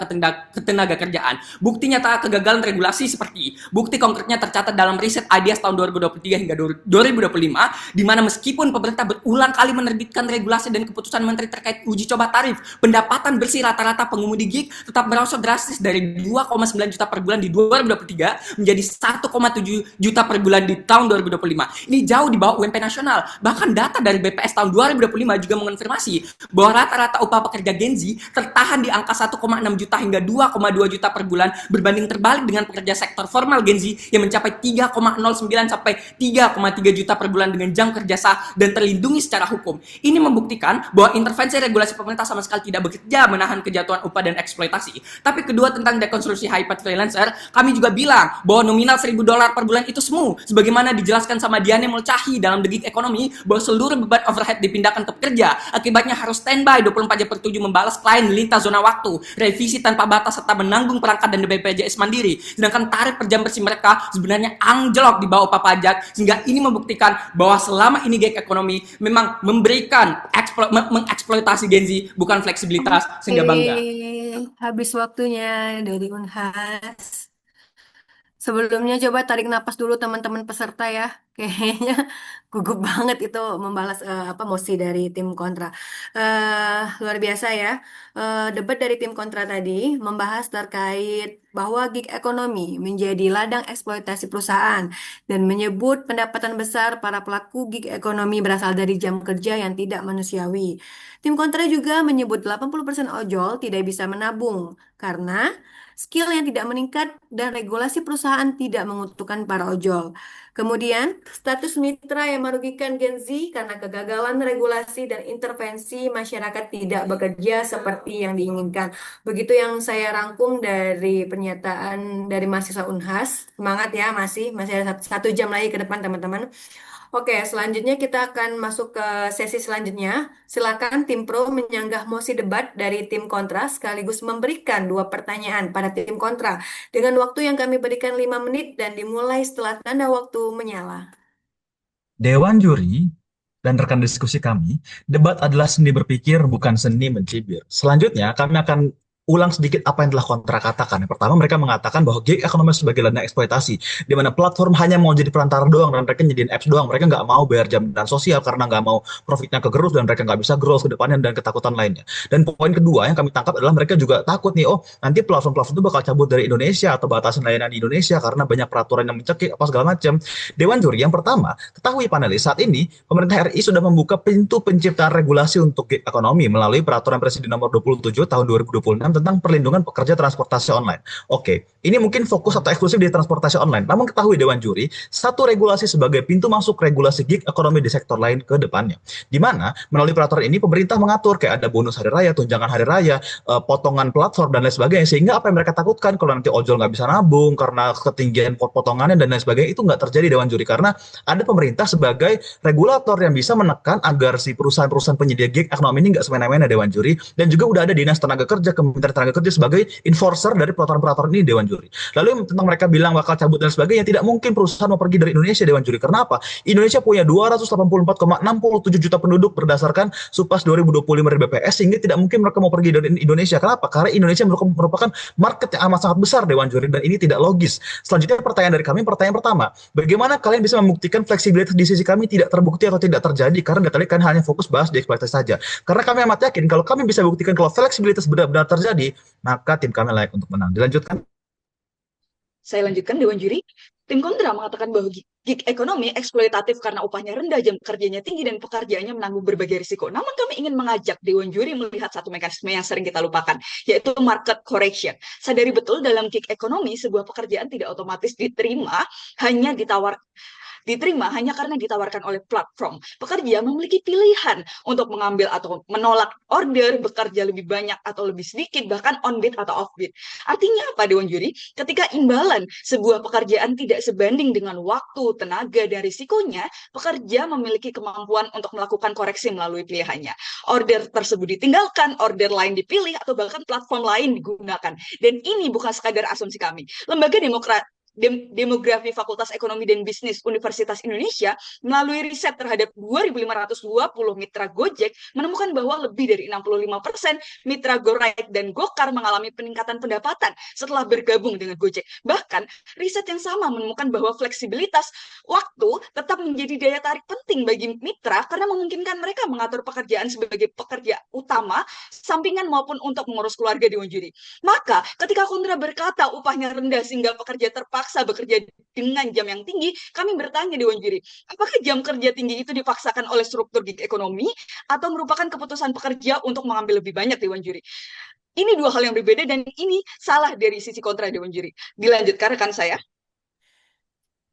ketenaga kerjaan. Bukti nyata kegagalan regulasi seperti bukti konkretnya tercatat dalam riset IDEAS tahun 2023 hingga 2025, di mana meskipun pemerintah berulang kali menerbitkan regulasi dan keputusan menteri terkait uji coba tarif, pendapatan bersih rata-rata pengemudi gig tetap merosot drastis dari 2,9 juta per bulan di 2023 menjadi 1,7 juta per bulan di tahun 2025. Ini jauh di bawah UMP nasional. Bahkan data dari BPS tahun 2025 juga mengonfirmasi bahwa rata-rata upah pekerja Gen Z tertahan di angka 1,6 juta hingga 2,2 juta per bulan berbanding terbalik terbalik dengan pekerja sektor formal Gen Z yang mencapai 3,09 sampai 3,3 juta per bulan dengan jam kerja sah dan terlindungi secara hukum. Ini membuktikan bahwa intervensi regulasi pemerintah sama sekali tidak bekerja menahan kejatuhan upah dan eksploitasi. Tapi kedua, tentang dekonstruksi high paid freelancer, kami juga bilang bahwa nominal $1.000 per bulan itu semu, sebagaimana dijelaskan sama Diane Mulcahy dalam The Gig Economy, bahwa seluruh beban overhead dipindahkan ke pekerja. Akibatnya harus standby 24 jam per 7 membalas klien lintas zona waktu, revisi tanpa batas serta menanggung perangkat dan BPJS Mandiri. Sedangkan tarif per jam bersih mereka sebenarnya anjlok di bawah upah pajak, sehingga ini membuktikan bahwa selama ini gig economy memang memberikan mengeksploitasi Gen Z, bukan fleksibilitas, sehingga bangga. Habis waktunya dari Unhas. Sebelumnya coba tarik napas dulu teman-teman peserta ya. Kayaknya gugup banget itu membalas mosi dari tim kontra. Luar biasa ya. Debat dari tim kontra tadi membahas terkait bahwa gig ekonomi menjadi ladang eksploitasi perusahaan dan menyebut pendapatan besar para pelaku gig ekonomi berasal dari jam kerja yang tidak manusiawi. Tim kontra juga menyebut 80% ojol tidak bisa menabung karena skill yang tidak meningkat dan regulasi perusahaan tidak menguntungkan para ojol. Kemudian, status mitra yang merugikan Gen Z karena kegagalan regulasi dan intervensi masyarakat tidak bekerja seperti yang diinginkan. Begitu yang saya rangkum dari pernyataan dari mahasiswa Unhas. Semangat ya, masih ada 1 jam lagi ke depan teman-teman. Oke, selanjutnya kita akan masuk ke sesi selanjutnya. Silakan tim pro menyanggah mosi debat dari tim kontra sekaligus memberikan 2 pertanyaan pada tim kontra dengan waktu yang kami berikan 5 menit dan dimulai setelah tanda waktu menyala. Dewan juri dan rekan diskusi kami, debat adalah seni berpikir, bukan seni mencibir. Selanjutnya, kami akan ulang sedikit apa yang telah kontra katakan. Yang pertama, mereka mengatakan bahwa gig ekonomi sebagai ladang eksploitasi, di mana platform hanya mau jadi perantara doang, dan mereka nyediain apps doang. Mereka nggak mau bayar jaminan sosial karena nggak mau profitnya kegerus, dan mereka nggak bisa growth ke depannya, dan ketakutan lainnya. Dan poin kedua yang kami tangkap adalah mereka juga takut nih, nanti platform-platform itu bakal cabut dari Indonesia atau batasan layanan di Indonesia karena banyak peraturan yang mencekik, apa segala macam. Dewan juri, yang pertama, ketahui panelis, saat ini pemerintah RI sudah membuka pintu penciptaan regulasi untuk gig ekonomi melalui peraturan Presiden nomor 27 tahun 2026 tentang perlindungan pekerja transportasi online. Oke, ini mungkin fokus atau eksklusif di transportasi online. Namun ketahui Dewan Juri, satu regulasi sebagai pintu masuk regulasi gig ekonomi di sektor lain ke depannya. Di mana melalui peraturan ini pemerintah mengatur kayak ada bonus hari raya, tunjangan hari raya, potongan platform dan lain sebagainya. Sehingga apa yang mereka takutkan kalau nanti ojol nggak bisa nabung karena ketinggian potongannya dan lain sebagainya, itu nggak terjadi Dewan Juri. Karena ada pemerintah sebagai regulator yang bisa menekan agar si perusahaan-perusahaan penyedia gig ekonomi ini nggak semena-mena Dewan Juri. Dan juga udah ada Dinas Tenaga Kerja, Kementerian Tenaga Kerja sebagai enforcer dari peraturan-peraturan ini Dewan Juri. Lalu tentang mereka bilang bakal cabut dan sebagainya, tidak mungkin perusahaan mau pergi dari Indonesia Dewan Juri. Karena apa? Indonesia punya 284,67 juta penduduk berdasarkan Supas 2025 dari BPS, sehingga tidak mungkin mereka mau pergi dari Indonesia. Kenapa? Karena Indonesia merupakan market yang amat sangat besar Dewan Juri, dan ini tidak logis. Selanjutnya pertanyaan dari kami, pertanyaan pertama, bagaimana kalian bisa membuktikan fleksibilitas di sisi kami tidak terbukti atau tidak terjadi? Karena tadi kan hanya fokus bahas di eksploitasi saja. Karena kami amat yakin kalau kami bisa buktikan kalau fleksibilitas benar-benar terjadi, maka tim kami layak untuk menang. Dilanjutkan. Saya lanjutkan, Dewan Juri. Tim kontra mengatakan bahwa gig ekonomi eksploitatif karena upahnya rendah, jam kerjanya tinggi, dan pekerjaannya menanggung berbagai risiko. Namun kami ingin mengajak Dewan Juri melihat satu mekanisme yang sering kita lupakan, yaitu market correction. Sadari betul dalam gig ekonomi, sebuah pekerjaan tidak otomatis diterima hanya karena ditawarkan oleh platform. Pekerja memiliki pilihan untuk mengambil atau menolak order, bekerja lebih banyak atau lebih sedikit, bahkan on bid atau off bid. Artinya apa Dewan Juri? Ketika imbalan sebuah pekerjaan tidak sebanding dengan waktu, tenaga, dan risikonya, pekerja memiliki kemampuan untuk melakukan koreksi melalui pilihannya. Order tersebut ditinggalkan, order lain dipilih, atau bahkan platform lain digunakan. Dan ini bukan sekadar asumsi kami. Lembaga Demografi Fakultas Ekonomi dan Bisnis Universitas Indonesia melalui riset terhadap 2.520 mitra Gojek menemukan bahwa lebih dari 65% mitra GoRide dan Gokar mengalami peningkatan pendapatan setelah bergabung dengan Gojek. Bahkan riset yang sama menemukan bahwa fleksibilitas waktu tetap menjadi daya tarik penting bagi mitra karena memungkinkan mereka mengatur pekerjaan sebagai pekerja utama, sampingan maupun untuk mengurus keluarga Dewan Juri. Maka ketika kontra berkata upahnya rendah sehingga pekerja terpaksa bekerja dengan jam yang tinggi, kami bertanya Dewan Juri, apakah jam kerja tinggi itu dipaksakan oleh struktur gig ekonomi atau merupakan keputusan pekerja untuk mengambil lebih banyak Dewan Juri? Ini dua hal yang berbeda dan ini salah dari sisi kontra Dewan Juri. Dilanjutkan rekan saya.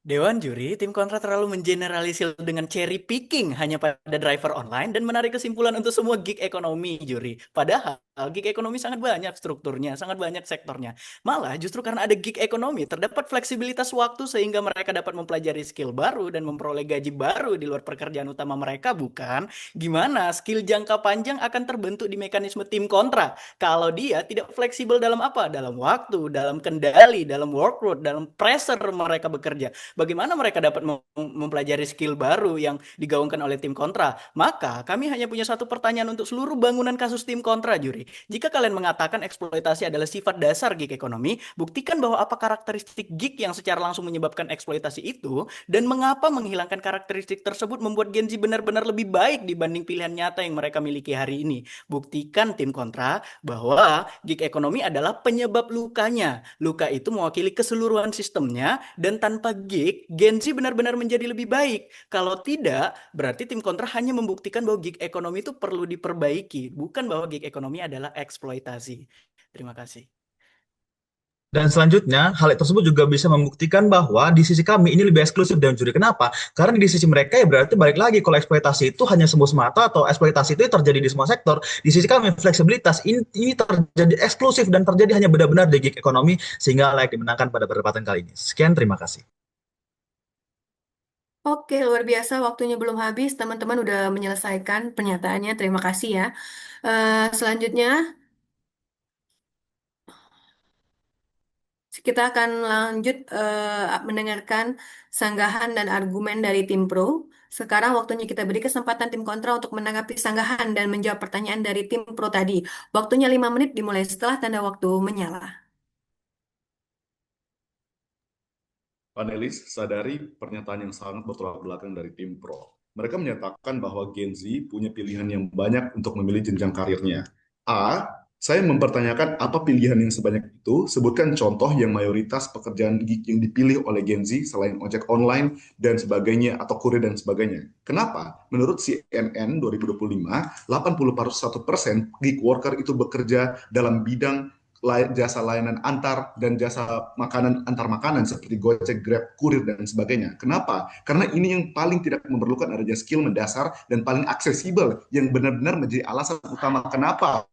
Dewan Juri, tim kontra terlalu mengeneralisir dengan cherry picking hanya pada driver online dan menarik kesimpulan untuk semua gig ekonomi, Juri. Padahal gig ekonomi sangat banyak strukturnya, sangat banyak sektornya. Malah justru karena ada gig ekonomi, terdapat fleksibilitas waktu sehingga mereka dapat mempelajari skill baru dan memperoleh gaji baru di luar pekerjaan utama mereka, bukan? Gimana skill jangka panjang akan terbentuk di mekanisme tim kontra kalau dia tidak fleksibel dalam apa? Dalam waktu, dalam kendali, dalam workload, dalam pressure mereka bekerja. Bagaimana mereka dapat mempelajari skill baru yang digaungkan oleh tim kontra? Maka kami hanya punya satu pertanyaan untuk seluruh bangunan kasus tim kontra, Juri. Jika kalian mengatakan eksploitasi adalah sifat dasar gig ekonomi, buktikan bahwa apa karakteristik gig yang secara langsung menyebabkan eksploitasi itu, dan mengapa menghilangkan karakteristik tersebut membuat Gen Z benar-benar lebih baik dibanding pilihan nyata yang mereka miliki hari ini. Buktikan tim kontra bahwa gig ekonomi adalah penyebab lukanya. Luka itu mewakili keseluruhan sistemnya, dan tanpa gig, Gen Z benar-benar menjadi lebih baik. Kalau tidak, berarti tim kontra hanya membuktikan bahwa gig ekonomi itu perlu diperbaiki, bukan bahwa gig ekonomi adalah eksploitasi. Terima kasih. Dan selanjutnya, hal tersebut juga bisa membuktikan bahwa di sisi kami ini lebih eksklusif Dewan Juri. Kenapa? Karena di sisi mereka ya berarti balik lagi kalau eksploitasi itu hanya semua semata atau eksploitasi itu terjadi di semua sektor. Di sisi kami fleksibilitas ini terjadi eksklusif dan terjadi hanya benar-benar di gig ekonomi sehingga layak dimenangkan pada perdebatan kali ini. Sekian, terima kasih. Oke, luar biasa. Waktunya belum habis. Teman-teman udah menyelesaikan pernyataannya. Terima kasih ya. Selanjutnya, kita akan lanjut mendengarkan sanggahan dan argumen dari tim pro. Sekarang waktunya kita beri kesempatan tim kontra untuk menanggapi sanggahan dan menjawab pertanyaan dari tim pro tadi. Waktunya 5 menit dimulai setelah tanda waktu menyala. Panelis sadari pernyataan yang sangat bertolak belakang dari tim pro. Mereka menyatakan bahwa Gen Z punya pilihan yang banyak untuk memilih jenjang karirnya. Saya mempertanyakan apa pilihan yang sebanyak itu. Sebutkan contoh yang mayoritas pekerjaan gig yang dipilih oleh Gen Z selain ojek online dan sebagainya atau kurir dan sebagainya. Kenapa? Menurut CNN 2025, 81% gig worker itu bekerja dalam bidang jasa layanan antar dan jasa makanan antar makanan seperti Gojek, Grab, kurir dan sebagainya. Kenapa? Karena ini yang paling tidak memerlukan adanya skill mendasar dan paling aksesibel yang benar-benar menjadi alasan utama kenapa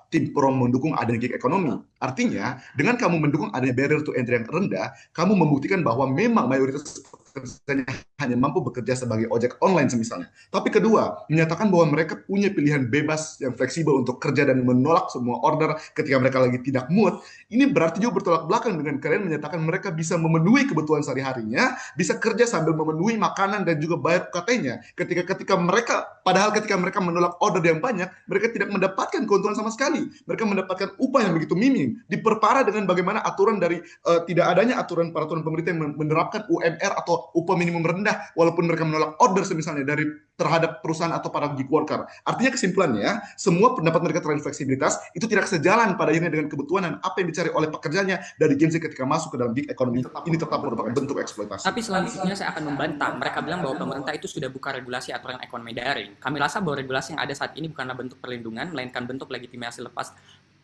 tim pro mendukung adanya gig ekonomi. Artinya, dengan kamu mendukung adanya barrier to entry yang rendah, kamu membuktikan bahwa memang mayoritas pekerjanya hanya mampu bekerja sebagai ojek online semisalnya. Tapi kedua, menyatakan bahwa mereka punya pilihan bebas yang fleksibel untuk kerja dan menolak semua order ketika mereka lagi tidak mood. Ini berarti juga bertolak belakang dengan kalian menyatakan mereka bisa memenuhi kebutuhan sehari-harinya, bisa kerja sambil memenuhi makanan dan juga bayar UKT-nya. Ketika mereka menolak order yang banyak, mereka tidak mendapatkan keuntungan sama sekali. Mereka mendapatkan upah yang begitu minim. Diperparah dengan bagaimana aturan dari tidak adanya peraturan pemerintah yang menerapkan UMR atau upah minimum rendah walaupun mereka menolak order misalnya dari terhadap perusahaan atau para gig worker. Artinya kesimpulannya, semua pendapat mereka terhadap fleksibilitas itu tidak sejalan pada akhirnya dengan kebutuhan dan apa yang dicari oleh pekerjanya dari Gen Z ketika masuk ke dalam gig ekonomi. Ini tetap merupakan bentuk eksploitasi. Tapi selanjutnya saya akan membantah. Mereka bilang bahwa pemerintah itu sudah buka regulasi aturan ekonomi daring. Kami rasa bahwa regulasi yang ada saat ini bukanlah bentuk perlindungan, melainkan bentuk legitimasi lepas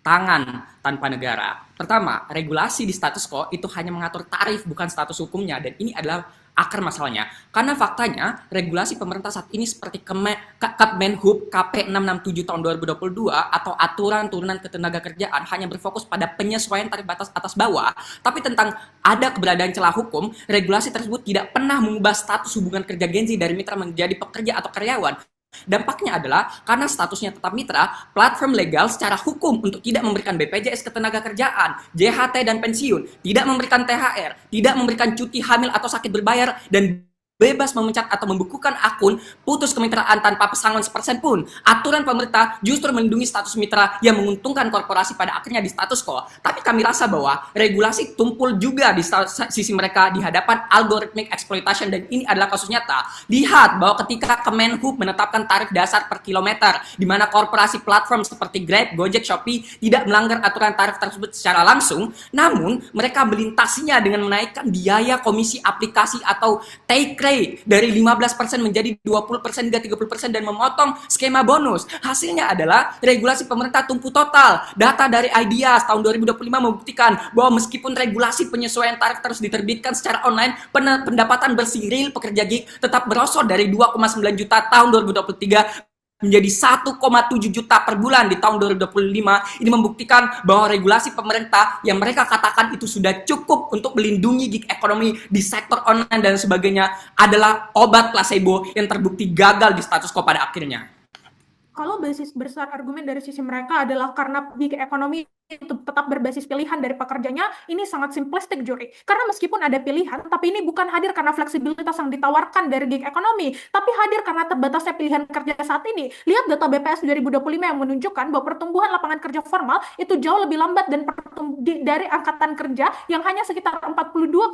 tangan tanpa negara. Pertama, regulasi di status quo itu hanya mengatur tarif bukan status hukumnya, dan ini adalah akar masalahnya. Karena faktanya, regulasi pemerintah saat ini seperti Kemenhub KP 667 tahun 2022 atau aturan turunan ketenaga kerjaan hanya berfokus pada penyesuaian tarif batas atas bawah, tapi tentang ada keberadaan celah hukum, regulasi tersebut tidak pernah mengubah status hubungan kerja Gen Z dari mitra menjadi pekerja atau karyawan. Dampaknya adalah karena statusnya tetap mitra, platform legal secara hukum untuk tidak memberikan BPJS ketenagakerjaan, JHT dan pensiun, tidak memberikan THR, tidak memberikan cuti hamil atau sakit berbayar, dan bebas memecat atau membukukan akun, putus kemitraan tanpa pesangon sepersen pun. Aturan pemerintah justru melindungi status mitra yang menguntungkan korporasi pada akhirnya di status quo. Tapi kami rasa bahwa regulasi tumpul juga di sisi mereka di hadapan algorithmic exploitation, dan ini adalah kasus nyata. Lihat bahwa ketika Kemenhub menetapkan tarif dasar per kilometer, di mana korporasi platform seperti Grab, Gojek, Shopee tidak melanggar aturan tarif tersebut secara langsung, namun mereka melintasinya dengan menaikkan biaya komisi aplikasi atau take rate rate dari 15% menjadi 20% hingga 30% dan memotong skema bonus. Hasilnya adalah regulasi pemerintah tumpu total. Data dari IDIAS tahun 2025 membuktikan bahwa meskipun regulasi penyesuaian tarif terus diterbitkan secara online, pendapatan bersih real pekerja gig tetap merosot dari 2,9 juta tahun 2023 menjadi 1,7 juta per bulan di tahun 2025. Ini membuktikan bahwa regulasi pemerintah yang mereka katakan itu sudah cukup untuk melindungi gig ekonomi di sektor online dan sebagainya adalah obat placebo yang terbukti gagal di status quo pada akhirnya. Kalau basis besar argumen dari sisi mereka adalah karena gig ekonomi itu tetap berbasis pilihan dari pekerjanya, ini sangat simplistik, Juri. Karena meskipun ada pilihan, tapi ini bukan hadir karena fleksibilitas yang ditawarkan dari gig ekonomi, tapi hadir karena terbatasnya pilihan kerja saat ini. Lihat data BPS 2025 yang menunjukkan bahwa pertumbuhan lapangan kerja formal itu jauh lebih lambat dan dari angkatan kerja yang hanya sekitar 42,2%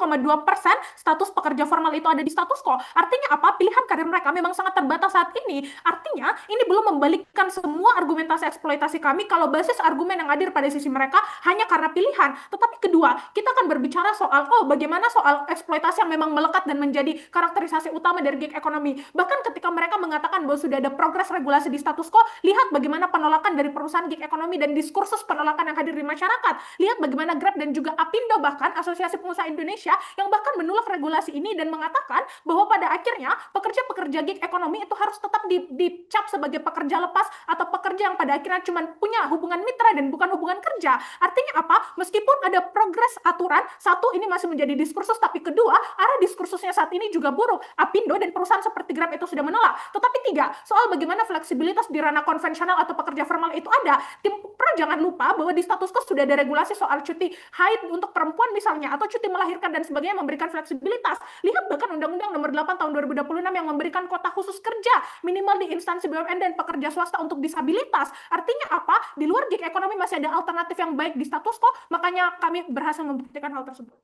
status pekerja formal itu ada di status quo. Artinya apa? Pilihan karir mereka memang sangat terbatas saat ini. Artinya, ini belum membalikkan semua argumentasi eksploitasi kami kalau basis argumen yang hadir pada sisi mereka hanya karena pilihan. Tetapi kedua, kita akan berbicara soal bagaimana soal eksploitasi yang memang melekat dan menjadi karakterisasi utama dari gig ekonomi. Bahkan ketika mereka mengatakan bahwa sudah ada progres regulasi di status quo, lihat bagaimana penolakan dari perusahaan gig ekonomi dan diskursus penolakan yang hadir di masyarakat. Lihat bagaimana Grab dan juga Apindo, bahkan Asosiasi Pengusaha Indonesia, yang bahkan menolak regulasi ini dan mengatakan bahwa pada akhirnya pekerja-pekerja gig ekonomi itu harus tetap dicap sebagai pekerja lepas atau pekerja yang pada akhirnya cuma punya hubungan mitra dan bukan hubungan kerja. Artinya apa? Meskipun ada progres aturan, satu, ini masih menjadi diskursus, tapi kedua, arah diskursusnya saat ini juga buruk. Apindo dan perusahaan seperti Grab itu sudah menolak. Tetapi tiga, soal bagaimana fleksibilitas di ranah konvensional atau pekerja formal itu ada. Tim Pro jangan lupa bahwa di status quo sudah ada regulasi soal cuti haid untuk perempuan misalnya, atau cuti melahirkan dan sebagainya memberikan fleksibilitas. Lihat bahkan Undang-Undang Nomor 8 Tahun 2026 yang memberikan kota khusus kerja minimal di instansi BUMN dan pekerja swasta untuk disabilitas. Artinya apa? Di luar gig ekonomi masih ada alternatif yang baik di status quo, makanya kami berhasil membuktikan hal tersebut.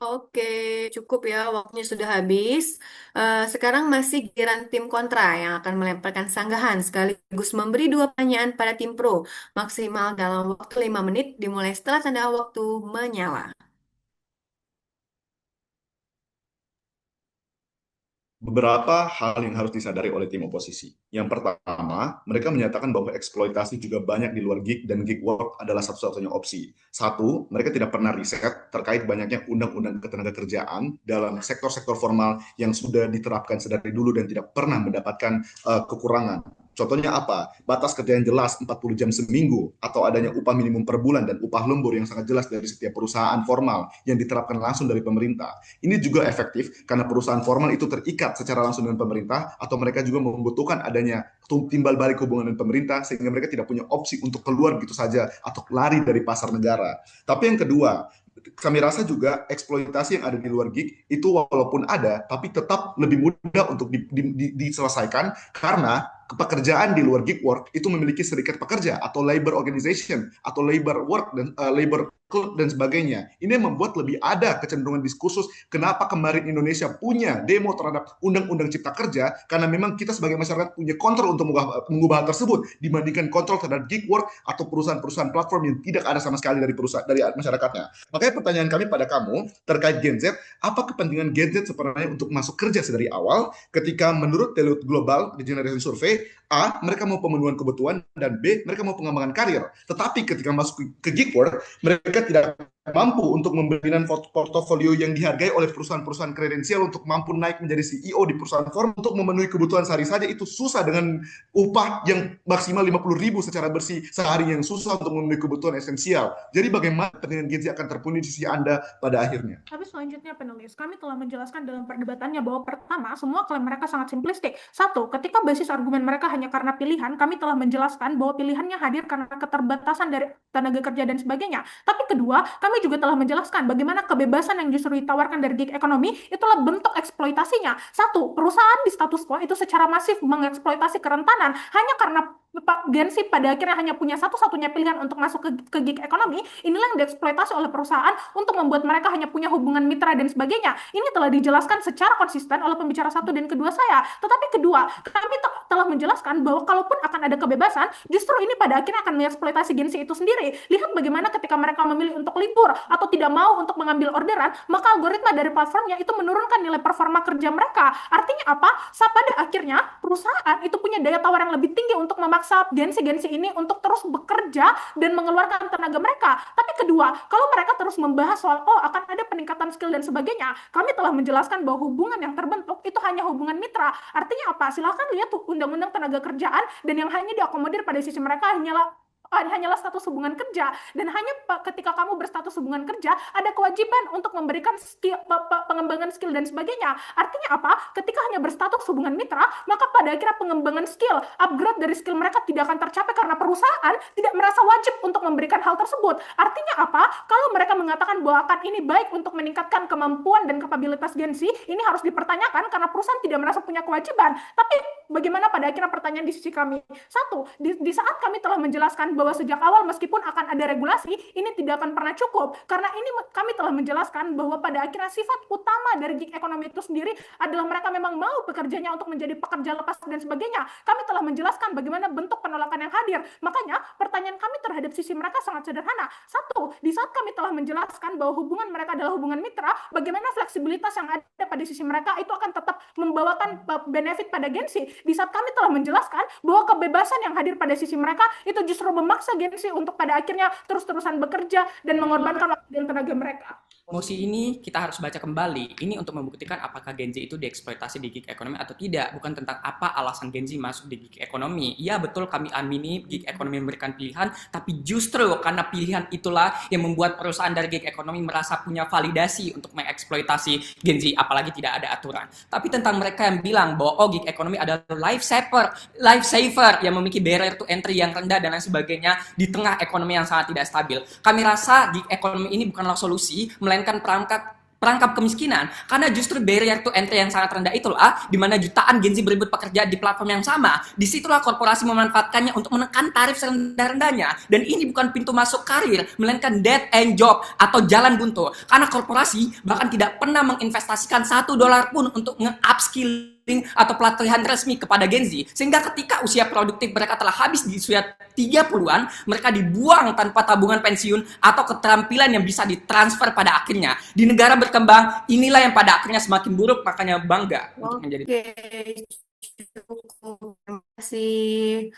Oke, cukup ya, waktunya sudah habis. Sekarang masih giliran tim kontra yang akan melemparkan sanggahan sekaligus memberi dua pertanyaan pada tim pro. Maksimal dalam waktu 5 menit, dimulai setelah tanda waktu menyala. Beberapa hal yang harus disadari oleh tim oposisi. Yang pertama, mereka menyatakan bahwa eksploitasi juga banyak di luar gig dan gig work adalah satu-satunya opsi. Satu, mereka tidak pernah riset terkait banyaknya undang-undang ketenagakerjaan dalam sektor-sektor formal yang sudah diterapkan sedari dulu dan tidak pernah mendapatkan kekurangan. Contohnya apa? Batas kerja yang jelas 40 jam seminggu, atau adanya upah minimum per bulan dan upah lembur yang sangat jelas dari setiap perusahaan formal yang diterapkan langsung dari pemerintah. Ini juga efektif karena perusahaan formal itu terikat secara langsung dengan pemerintah, atau mereka juga membutuhkan adanya timbal balik hubungan dengan pemerintah sehingga mereka tidak punya opsi untuk keluar begitu saja atau lari dari pasar negara. Tapi yang kedua, kami rasa juga eksploitasi yang ada di luar gig itu walaupun ada, tapi tetap lebih mudah untuk diselesaikan karena pekerjaan di luar gig work itu memiliki serikat pekerja atau labor organization atau labor work dan labor club dan sebagainya. Ini membuat lebih ada kecenderungan diskursus kenapa kemarin Indonesia punya demo terhadap undang-undang cipta kerja, karena memang kita sebagai masyarakat punya kontrol untuk mengubah hal tersebut dibandingkan kontrol terhadap gig work atau perusahaan-perusahaan platform yang tidak ada sama sekali dari masyarakatnya. Makanya pertanyaan kami pada kamu terkait Gen Z, apa kepentingan Gen Z sebenarnya untuk masuk kerja sedari awal ketika menurut Deloitte Global di Generation Survey, A, mereka mau pemenuhan kebutuhan, dan B, mereka mau pengembangan karir. Tetapi ketika masuk ke gig work, mereka tidak mampu untuk memberikan portofolio yang dihargai oleh perusahaan-perusahaan kredensial untuk mampu naik menjadi CEO di perusahaan formal untuk memenuhi kebutuhan sehari saja. Itu susah dengan upah yang maksimal 50.000 secara bersih sehari, yang susah untuk memenuhi kebutuhan esensial. Jadi bagaimana kepentingan Gen Z akan terpenuhi di sisi Anda pada akhirnya? Tapi selanjutnya penulis, kami telah menjelaskan dalam perdebatannya bahwa pertama, semua klaim mereka sangat simplistik. Satu, ketika basis argumen mereka hanya karena pilihan, kami telah menjelaskan bahwa pilihannya hadir karena keterbatasan dari tenaga kerja dan sebagainya. Tapi kedua, kami juga telah menjelaskan bagaimana kebebasan yang justru ditawarkan dari gig ekonomi itulah bentuk eksploitasinya. Satu, perusahaan di status quo itu secara masif mengeksploitasi kerentanan hanya karena Gen Z pada akhirnya hanya punya satu-satunya pilihan untuk masuk ke gig ekonomi. Inilah yang dieksploitasi oleh perusahaan untuk membuat mereka hanya punya hubungan mitra dan sebagainya. Ini telah dijelaskan secara konsisten oleh pembicara satu dan kedua saya. Tetapi kedua, kami telah menjelaskan bahwa kalaupun akan ada kebebasan, justru ini pada akhirnya akan mengeksploitasi Gen Z itu sendiri. Lihat bagaimana ketika mereka memilih untuk libur libur atau tidak mau untuk mengambil orderan, maka algoritma dari platformnya itu menurunkan nilai performa kerja mereka. Artinya apa? Pada akhirnya perusahaan itu punya daya tawar yang lebih tinggi untuk memaksa Gen-Z ini untuk terus bekerja dan mengeluarkan tenaga mereka. Tapi kedua, kalau mereka terus membahas soal akan ada peningkatan skill dan sebagainya, kami telah menjelaskan bahwa hubungan yang terbentuk itu hanya hubungan mitra. Artinya apa? Silahkan lihat tuh undang-undang tenaga kerjaan, dan yang hanya diakomodir pada sisi mereka hanyalah status hubungan kerja, dan hanya ketika kamu berstatus hubungan kerja ada kewajiban untuk memberikan pengembangan skill dan sebagainya. Artinya apa? Ketika hanya berstatus hubungan mitra, maka pada akhirnya pengembangan skill, upgrade dari skill mereka tidak akan tercapai karena perusahaan tidak merasa wajib untuk memberikan hal tersebut. Artinya apa? Kalau mereka mengatakan bahwa akan ini baik untuk meningkatkan kemampuan dan kapabilitas Gen-Z, ini harus dipertanyakan karena perusahaan tidak merasa punya kewajiban. Tapi bagaimana pada akhirnya pertanyaan di sisi kami? Satu, di saat kami telah menjelaskan bahwa sejak awal meskipun akan ada regulasi, ini tidak akan pernah cukup. Karena ini kami telah menjelaskan bahwa pada akhirnya sifat utama dari gig ekonomi itu sendiri adalah mereka memang mau bekerjanya untuk menjadi pekerja lepas dan sebagainya. Kami telah menjelaskan bagaimana bentuk penolakan yang hadir. Makanya pertanyaan kami terhadap sisi mereka sangat sederhana. Satu, di saat kami telah menjelaskan bahwa hubungan mereka adalah hubungan mitra, bagaimana fleksibilitas yang ada pada sisi mereka itu akan tetap membawakan benefit pada Gen-Z. Di saat kami telah menjelaskan bahwa kebebasan yang hadir pada sisi mereka itu justru memaksa Gen-Z untuk pada akhirnya terus-terusan bekerja dan mengorbankan waktu dan tenaga mereka. Mosi ini kita harus baca kembali. Ini untuk membuktikan apakah Gen Z itu dieksploitasi di gig ekonomi atau tidak. Bukan tentang apa alasan Gen Z masuk di gig ekonomi. Iya betul, kami amini gig ekonomi memberikan pilihan, tapi justru karena pilihan itulah yang membuat perusahaan dari gig ekonomi merasa punya validasi untuk mengeksploitasi Gen Z, apalagi tidak ada aturan. Tapi tentang mereka yang bilang bahwa gig ekonomi adalah life saver yang memiliki barrier to entry yang rendah dan lain sebagainya di tengah ekonomi yang sangat tidak stabil. Kami rasa gig ekonomi ini bukanlah solusi, melainkan perangkap kemiskinan, karena justru barrier to entry yang sangat rendah itulah di mana jutaan Gen Z berebut pekerja di platform yang sama. Disitulah korporasi memanfaatkannya untuk menekan tarif serendah-rendahnya, dan ini bukan pintu masuk karir, melainkan dead end job atau jalan buntu, karena korporasi bahkan tidak pernah menginvestasikan $1 pun untuk nge-upskilling atau pelatihan resmi kepada Gen Z, sehingga ketika usia produktif mereka telah habis di usia 30-an, mereka dibuang tanpa tabungan pensiun atau keterampilan yang bisa ditransfer pada akhirnya. Di negara berkembang, inilah yang pada akhirnya semakin buruk, makanya bangga untuk menjadi. Terima kasih.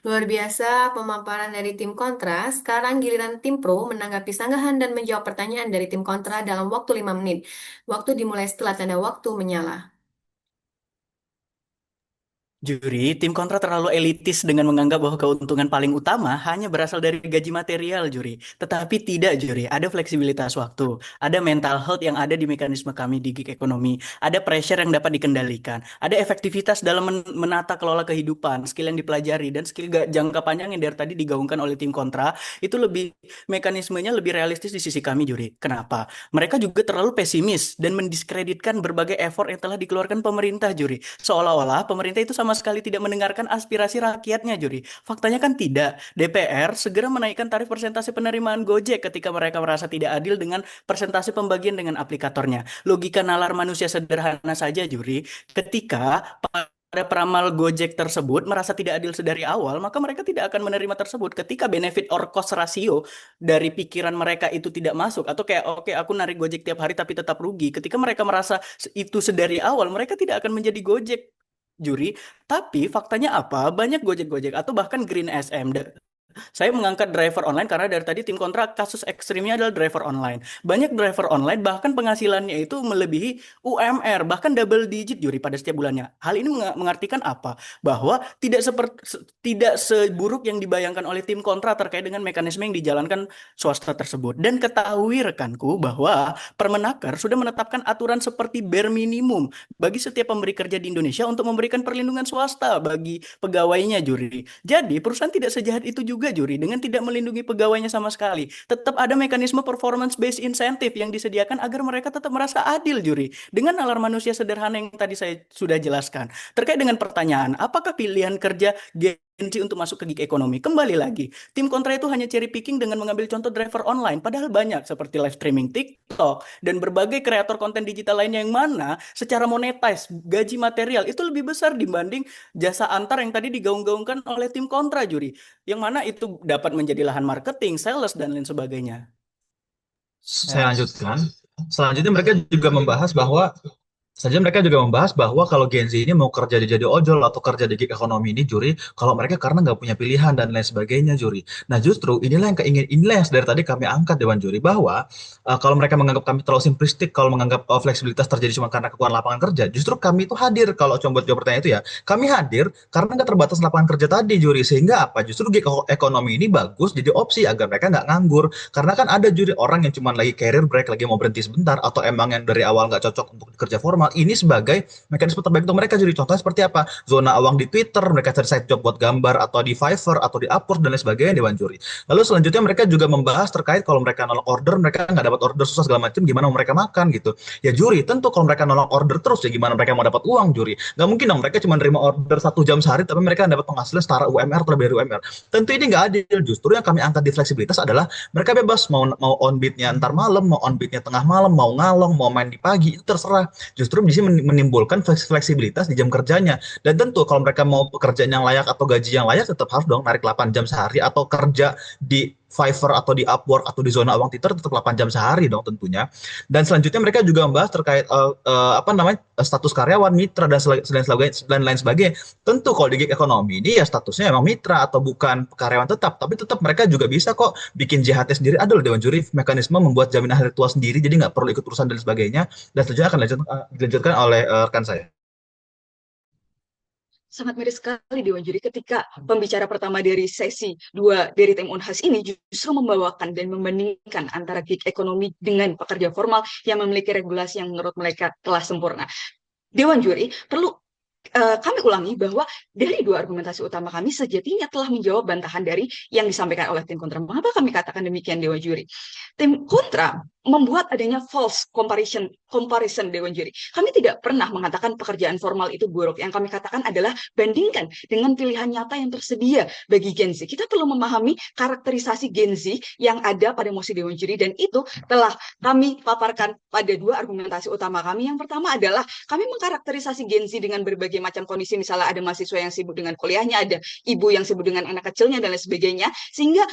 Luar biasa pemaparan dari tim kontra. Sekarang giliran tim pro menanggapi sanggahan dan menjawab pertanyaan dari tim kontra dalam waktu 5 menit. Waktu dimulai setelah tanda waktu menyala. Juri, tim kontra terlalu elitis dengan menganggap bahwa keuntungan paling utama hanya berasal dari gaji material, juri. Tetapi tidak, juri. Ada fleksibilitas waktu, ada mental health yang ada di mekanisme kami di gig ekonomi, ada pressure yang dapat dikendalikan, ada efektivitas dalam menata kelola kehidupan, skill yang dipelajari, dan skill jangka panjang yang dari tadi digaungkan oleh tim kontra, itu mekanismenya lebih realistis di sisi kami, juri. Kenapa? Mereka juga terlalu pesimis dan mendiskreditkan berbagai effort yang telah dikeluarkan pemerintah, juri. Seolah-olah pemerintah itu sama sekali tidak mendengarkan aspirasi rakyatnya, juri. Faktanya kan tidak. DPR segera menaikkan tarif persentase penerimaan Gojek ketika mereka merasa tidak adil dengan persentase pembagian dengan aplikatornya. Logika nalar manusia sederhana saja, juri. Ketika pada peramal Gojek tersebut merasa tidak adil sedari awal, maka mereka tidak akan menerima tersebut. Ketika benefit or cost ratio dari pikiran mereka itu tidak masuk, atau kayak oke, aku narik Gojek tiap hari tapi tetap rugi. Ketika mereka merasa itu sedari awal, mereka tidak akan menjadi Gojek, juri. Tapi faktanya apa? Banyak Gojek-Gojek atau bahkan Green SM. Saya mengangkat driver online karena dari tadi tim kontra kasus ekstrimnya adalah driver online. Banyak driver online bahkan penghasilannya itu melebihi UMR, bahkan double digit, juri, pada setiap bulannya. Hal ini mengartikan apa? Bahwa tidak seburuk yang dibayangkan oleh tim kontra terkait dengan mekanisme yang dijalankan swasta tersebut. Dan ketahui rekanku bahwa Permenaker sudah menetapkan aturan seperti bare minimum bagi setiap pemberi kerja di Indonesia untuk memberikan perlindungan swasta bagi pegawainya, juri. Jadi perusahaan tidak sejahat itu juga, juri, dengan tidak melindungi pegawainya sama sekali. Tetap ada mekanisme performance based incentive yang disediakan agar mereka tetap merasa adil, juri. Dengan nalar manusia sederhana yang tadi saya sudah jelaskan. Terkait dengan pertanyaan, apakah pilihan kerja Gen Z untuk masuk ke gig ekonomi? Kembali lagi, tim kontra itu hanya cherry picking dengan mengambil contoh driver online, padahal banyak seperti live streaming TikTok dan berbagai kreator konten digital lainnya yang mana secara monetize gaji material itu lebih besar dibanding jasa antar yang tadi digaung-gaungkan oleh tim kontra, juri, yang mana itu dapat menjadi lahan marketing, sales, dan lain sebagainya. Saya lanjutkan. Selanjutnya mereka juga membahas bahwa kalau Gen Z ini mau kerja jadi ojol atau kerja di gig ekonomi ini, Juri, kalau mereka karena nggak punya pilihan dan lain sebagainya, Juri. Nah, justru inilah yang dari tadi kami angkat, Dewan Juri, bahwa kalau mereka menganggap kami terlalu simplistik, kalau menganggap fleksibilitas terjadi cuma karena kekurangan lapangan kerja, justru kami itu hadir, kalau coba buat jawab pertanyaan itu ya, kami hadir karena nggak terbatas lapangan kerja tadi, Juri. Sehingga apa? Justru gig ekonomi ini bagus jadi opsi agar mereka nggak nganggur. Karena kan ada Juri orang yang cuma lagi career break, lagi mau berhenti sebentar, atau emang yang dari awal nggak cocok untuk kerja formal, ini sebagai mekanisme terbaik untuk mereka. Jadi contohnya seperti apa? Zona uang di Twitter, mereka cari side job buat gambar, atau di Fiverr, atau di Upwork, dan lain sebagainya, Dewan Juri. Lalu selanjutnya mereka juga membahas terkait kalau mereka nolak order, mereka nggak dapat order, susah segala macam, gimana mereka makan gitu. Ya Juri, tentu kalau mereka nolak order terus, ya gimana mereka mau dapat uang, Juri? Nggak mungkin dong mereka cuma nerima order 1 jam sehari, tapi mereka dapat penghasilan setara UMR atau lebih dari UMR. Tentu ini nggak adil. Justru yang kami angkat di fleksibilitas adalah mereka bebas mau on beatnya ntar malam, mau on beatnya tengah malam, mau ngalong, mau main di pagi, itu terserah. Justru di sini menimbulkan fleksibilitas di jam kerjanya. Dan tentu kalau mereka mau pekerjaan yang layak atau gaji yang layak, tetap harus dong narik 8 jam sehari, atau kerja di Fiverr atau di Upwork atau di zona uang Twitter tetap 8 jam sehari dong tentunya. Dan selanjutnya mereka juga membahas terkait status karyawan, mitra, dan lain sebagainya. Tentu kalau di gig ekonomi ini ya statusnya emang mitra atau bukan karyawan tetap, tapi tetap mereka juga bisa kok bikin JHT sendiri. Ada loh Dewan Juri mekanisme membuat jaminan hari tua sendiri, jadi nggak perlu ikut urusan dan sebagainya. Dan selanjutnya akan dilanjutkan oleh rekan saya. Sangat miris sekali Dewan Juri ketika pembicara pertama dari sesi 2 dari tim Unhas ini justru membawakan dan membandingkan antara gig ekonomi dengan pekerja formal yang memiliki regulasi yang menurut mereka telah sempurna. Dewan Juri perlu kami ulangi bahwa dari 2 argumentasi utama kami sejatinya telah menjawab bantahan dari yang disampaikan oleh tim kontra. Mengapa kami katakan demikian, Dewan Juri? Tim kontra membuat adanya false comparison Dewan Juri. Kami tidak pernah mengatakan pekerjaan formal itu buruk. Yang kami katakan adalah bandingkan dengan pilihan nyata yang tersedia bagi Gen Z. Kita perlu memahami karakterisasi Gen Z yang ada pada mosi Dewan Juri, dan itu telah kami paparkan pada 2 argumentasi utama kami. Yang pertama adalah kami mengkarakterisasi Gen Z dengan berbagai macam kondisi, misalnya ada mahasiswa yang sibuk dengan kuliahnya, ada ibu yang sibuk dengan anak kecilnya, dan lain sebagainya, sehingga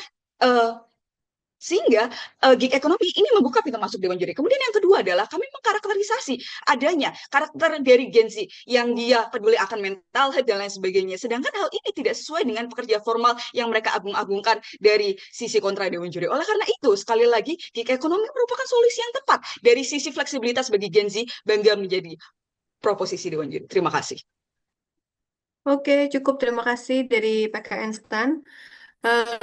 gig ekonomi ini membuka pintu masuk Dewan Juri. Kemudian yang kedua adalah kami mengkarakterisasi adanya karakter dari Gen Z yang dia peduli akan mental health dan lain sebagainya. Sedangkan hal ini tidak sesuai dengan pekerja formal yang mereka agung-agungkan dari sisi kontra Dewan Juri. Oleh karena itu, sekali lagi, gig ekonomi merupakan solusi yang tepat dari sisi fleksibilitas bagi Gen Z, bangga menjadi proposisi Dewan Juri. Terima kasih. Oke, cukup. Terima kasih dari PKN STAN.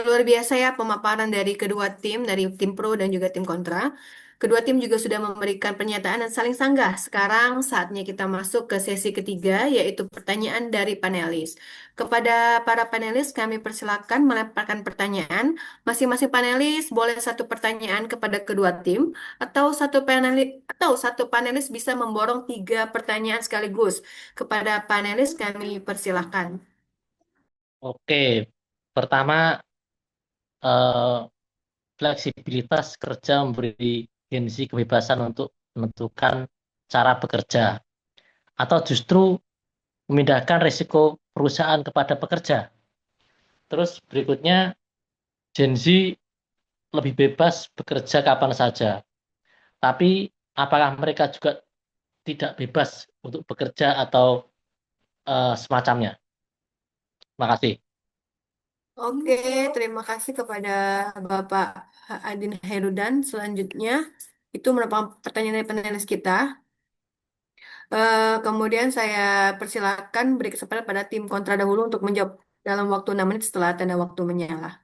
Luar biasa ya pemaparan dari kedua tim, dari tim pro dan juga tim kontra. Kedua tim juga sudah memberikan pernyataan dan saling sanggah. Sekarang saatnya kita masuk ke sesi ketiga, yaitu pertanyaan dari panelis. Kepada para panelis, kami persilakan melemparkan pertanyaan. Masing-masing panelis boleh 1 pertanyaan kepada kedua tim, atau satu panelis bisa memborong 3 pertanyaan sekaligus. Kepada panelis kami persilakan. Oke, pertama fleksibilitas kerja memberi Gen Z kebebasan untuk menentukan cara bekerja, atau justru memindahkan risiko perusahaan kepada pekerja. Terus berikutnya, Gen Z lebih bebas bekerja kapan saja, tapi apakah mereka juga tidak bebas untuk bekerja atau semacamnya? Terima kasih. Oke, terima kasih kepada Bapak Adin Herudan. Selanjutnya, itu merupakan pertanyaan dari panelis kita. Kemudian saya persilakan beri kesempatan pada tim kontra dahulu untuk menjawab dalam waktu 6 menit setelah tanda waktu menyala.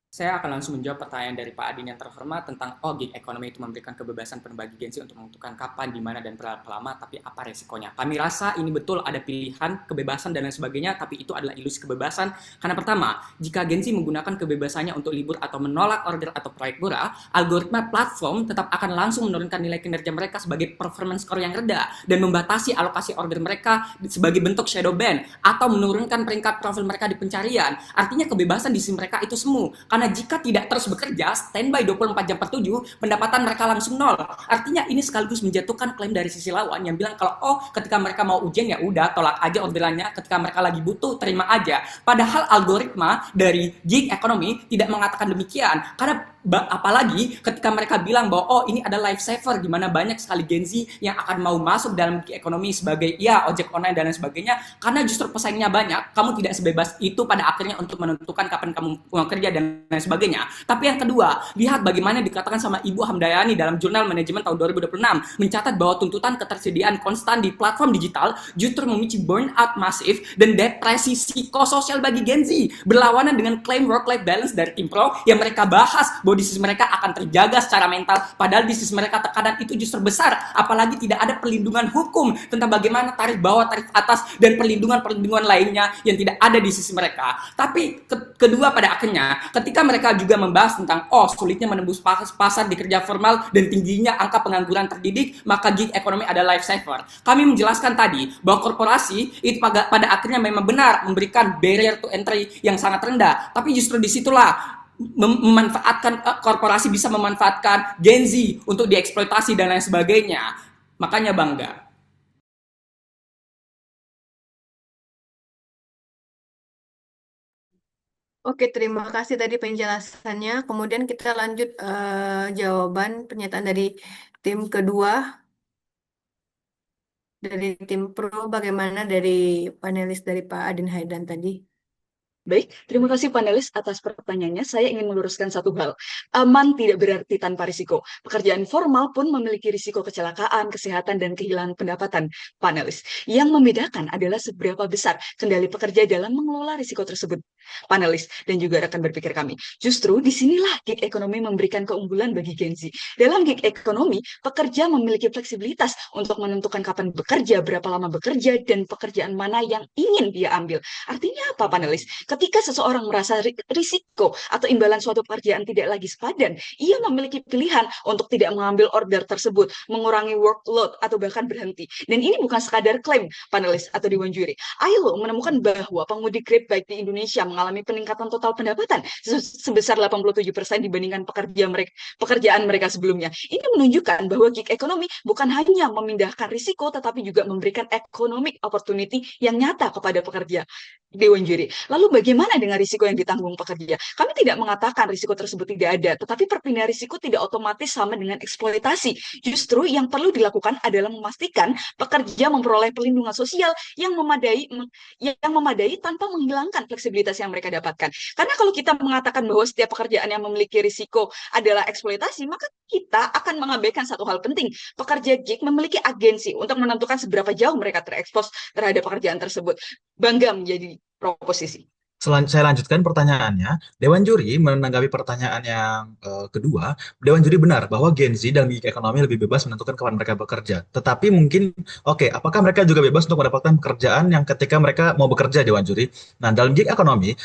Saya akan langsung menjawab pertanyaan dari Pak Adin yang terhormat tentang gig ekonomi itu memberikan kebebasan penuh bagi Gen Z untuk menentukan kapan, di mana, dan berapa lama, tapi apa resikonya. Kami rasa ini betul ada pilihan, kebebasan, dan lain sebagainya, tapi itu adalah ilusi kebebasan. Karena pertama, jika Gen Z menggunakan kebebasannya untuk libur atau menolak order atau proyek murah, algoritma platform tetap akan langsung menurunkan nilai kinerja mereka sebagai performance score yang rendah, dan membatasi alokasi order mereka sebagai bentuk shadow ban, atau menurunkan peringkat profil mereka di pencarian. Artinya kebebasan di sisi mereka itu semu. Karena jika tidak terus bekerja, standby 24 jam per 7, pendapatan mereka langsung nol. Artinya ini sekaligus menjatuhkan klaim dari sisi lawan yang bilang kalau ketika mereka mau ujian ya udah tolak aja orderannya, ketika mereka lagi butuh terima aja. Padahal algoritma dari gig ekonomi tidak mengatakan demikian. Karena Apalagi ketika mereka bilang bahwa oh ini ada life saver, di mana banyak sekali Gen Z yang akan mau masuk dalam gig ekonomi sebagai ya ojek online dan lain sebagainya, karena justru pesaingnya banyak, kamu tidak sebebas itu pada akhirnya untuk menentukan kapan kamu mau kerja dan lain sebagainya. Tapi yang kedua, lihat bagaimana dikatakan sama Ibu Hamdayani dalam jurnal manajemen tahun 2026 mencatat bahwa tuntutan ketersediaan konstan di platform digital justru memicu burnout masif dan depresi psikososial bagi Gen Z, berlawanan dengan klaim work-life balance dari tim pro yang mereka bahas bahwa bisnis mereka akan terjaga secara mental, padahal bisnis mereka tekanan itu justru besar, apalagi tidak ada perlindungan hukum tentang bagaimana tarif bawah, tarif atas, dan perlindungan-perlindungan lainnya yang tidak ada di sisi mereka. Tapi kedua pada akhirnya, ketika mereka juga membahas tentang sulitnya menembus pasar di kerja formal dan tingginya angka pengangguran terdidik, maka gig ekonomi ada life saver. Kami menjelaskan tadi bahwa korporasi itu pada akhirnya memang benar memberikan barrier to entry yang sangat rendah, tapi justru disitulah memanfaatkan korporasi bisa memanfaatkan Gen Z untuk dieksploitasi dan lain sebagainya. Makanya bangga. Oke, terima kasih tadi penjelasannya. Kemudian kita lanjut jawaban pernyataan dari tim kedua, dari tim pro, bagaimana dari panelis dari Pak Adin Haidan tadi. Baik, terima kasih panelis atas pertanyaannya. Saya ingin meluruskan satu hal. Aman tidak berarti tanpa risiko. Pekerjaan formal pun memiliki risiko kecelakaan, kesehatan, dan kehilangan pendapatan, panelis. Yang membedakan adalah seberapa besar kendali pekerja dalam mengelola risiko tersebut, panelis, dan juga rekan berpikir kami. Justru disinilah gig ekonomi memberikan keunggulan bagi Gen Z. Dalam gig ekonomi, pekerja memiliki fleksibilitas untuk menentukan kapan bekerja, berapa lama bekerja, dan pekerjaan mana yang ingin dia ambil. Artinya apa, panelis? Ketika seseorang merasa risiko atau imbalan suatu pekerjaan tidak lagi sepadan, ia memiliki pilihan untuk tidak mengambil order tersebut, mengurangi workload, atau bahkan berhenti. Dan ini bukan sekadar klaim, panelis atau dewan juri. ILO menemukan bahwa pengemudi Grab bike di Indonesia mengalami peningkatan total pendapatan sebesar 87% dibandingkan pekerjaan mereka sebelumnya. Ini menunjukkan bahwa gig ekonomi bukan hanya memindahkan risiko, tetapi juga memberikan economic opportunity yang nyata kepada pekerja. Dewan juri. Lalu bagaimana dengan risiko yang ditanggung pekerja? Kami tidak mengatakan risiko tersebut tidak ada, tetapi perpindahan risiko tidak otomatis sama dengan eksploitasi. Justru yang perlu dilakukan adalah memastikan pekerja memperoleh perlindungan sosial yang memadai tanpa menghilangkan fleksibilitas yang mereka dapatkan. Karena kalau kita mengatakan bahwa setiap pekerjaan yang memiliki risiko adalah eksploitasi, maka kita akan mengabaikan satu hal penting. Pekerja gig memiliki agensi untuk menentukan seberapa jauh mereka terekspos terhadap pekerjaan tersebut. Bangga menjadi proposisi. Saya lanjutkan pertanyaannya. Dewan juri menanggapi pertanyaan yang kedua. Dewan juri benar bahwa Gen Z dan gig ekonomi lebih bebas menentukan kapan mereka bekerja. Tetapi mungkin, apakah mereka juga bebas untuk mendapatkan pekerjaan yang ketika mereka mau bekerja, Dewan juri? Nah, dalam gig ekonomi,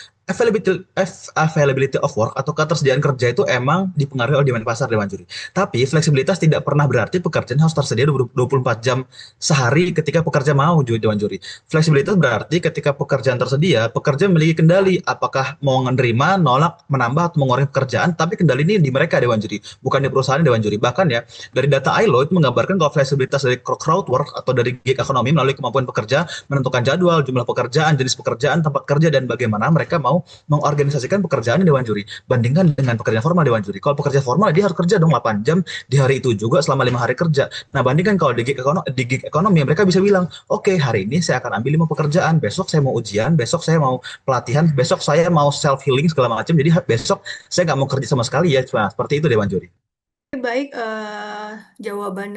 availability of work atau ketersediaan kerja itu emang dipengaruhi oleh demand pasar, Dewan juri. Tapi fleksibilitas tidak pernah berarti pekerjaan harus tersedia 24 jam sehari ketika pekerja mau, Dewan juri. Fleksibilitas berarti ketika pekerjaan tersedia, pekerja memiliki kendali apakah mau menerima, nolak, menambah atau mengurangi pekerjaan, tapi kendali ini di mereka, Dewan juri, bukan di perusahaan, Dewan juri. Bahkan ya, dari data ILO itu menggambarkan kalau fleksibilitas dari crowd work atau dari gig ekonomi melalui kemampuan pekerja menentukan jadwal, jumlah pekerjaan, jenis pekerjaan, tempat kerja, dan bagaimana mereka mau mengorganisasikan pekerjaan, Dewan juri. Bandingkan dengan pekerjaan formal, Dewan juri. Kalau pekerja formal dia harus kerja dong 8 jam di hari itu juga selama 5 hari kerja. Nah, bandingkan kalau di gig ekonomi mereka bisa bilang, oke, hari ini saya akan ambil 5 pekerjaan, besok saya mau ujian, besok saya mau pelatihan, besok saya mau self healing segala macam. Jadi besok saya nggak mau kerja sama sekali ya. Cuma seperti itu, Dewan juri. Baik, jawaban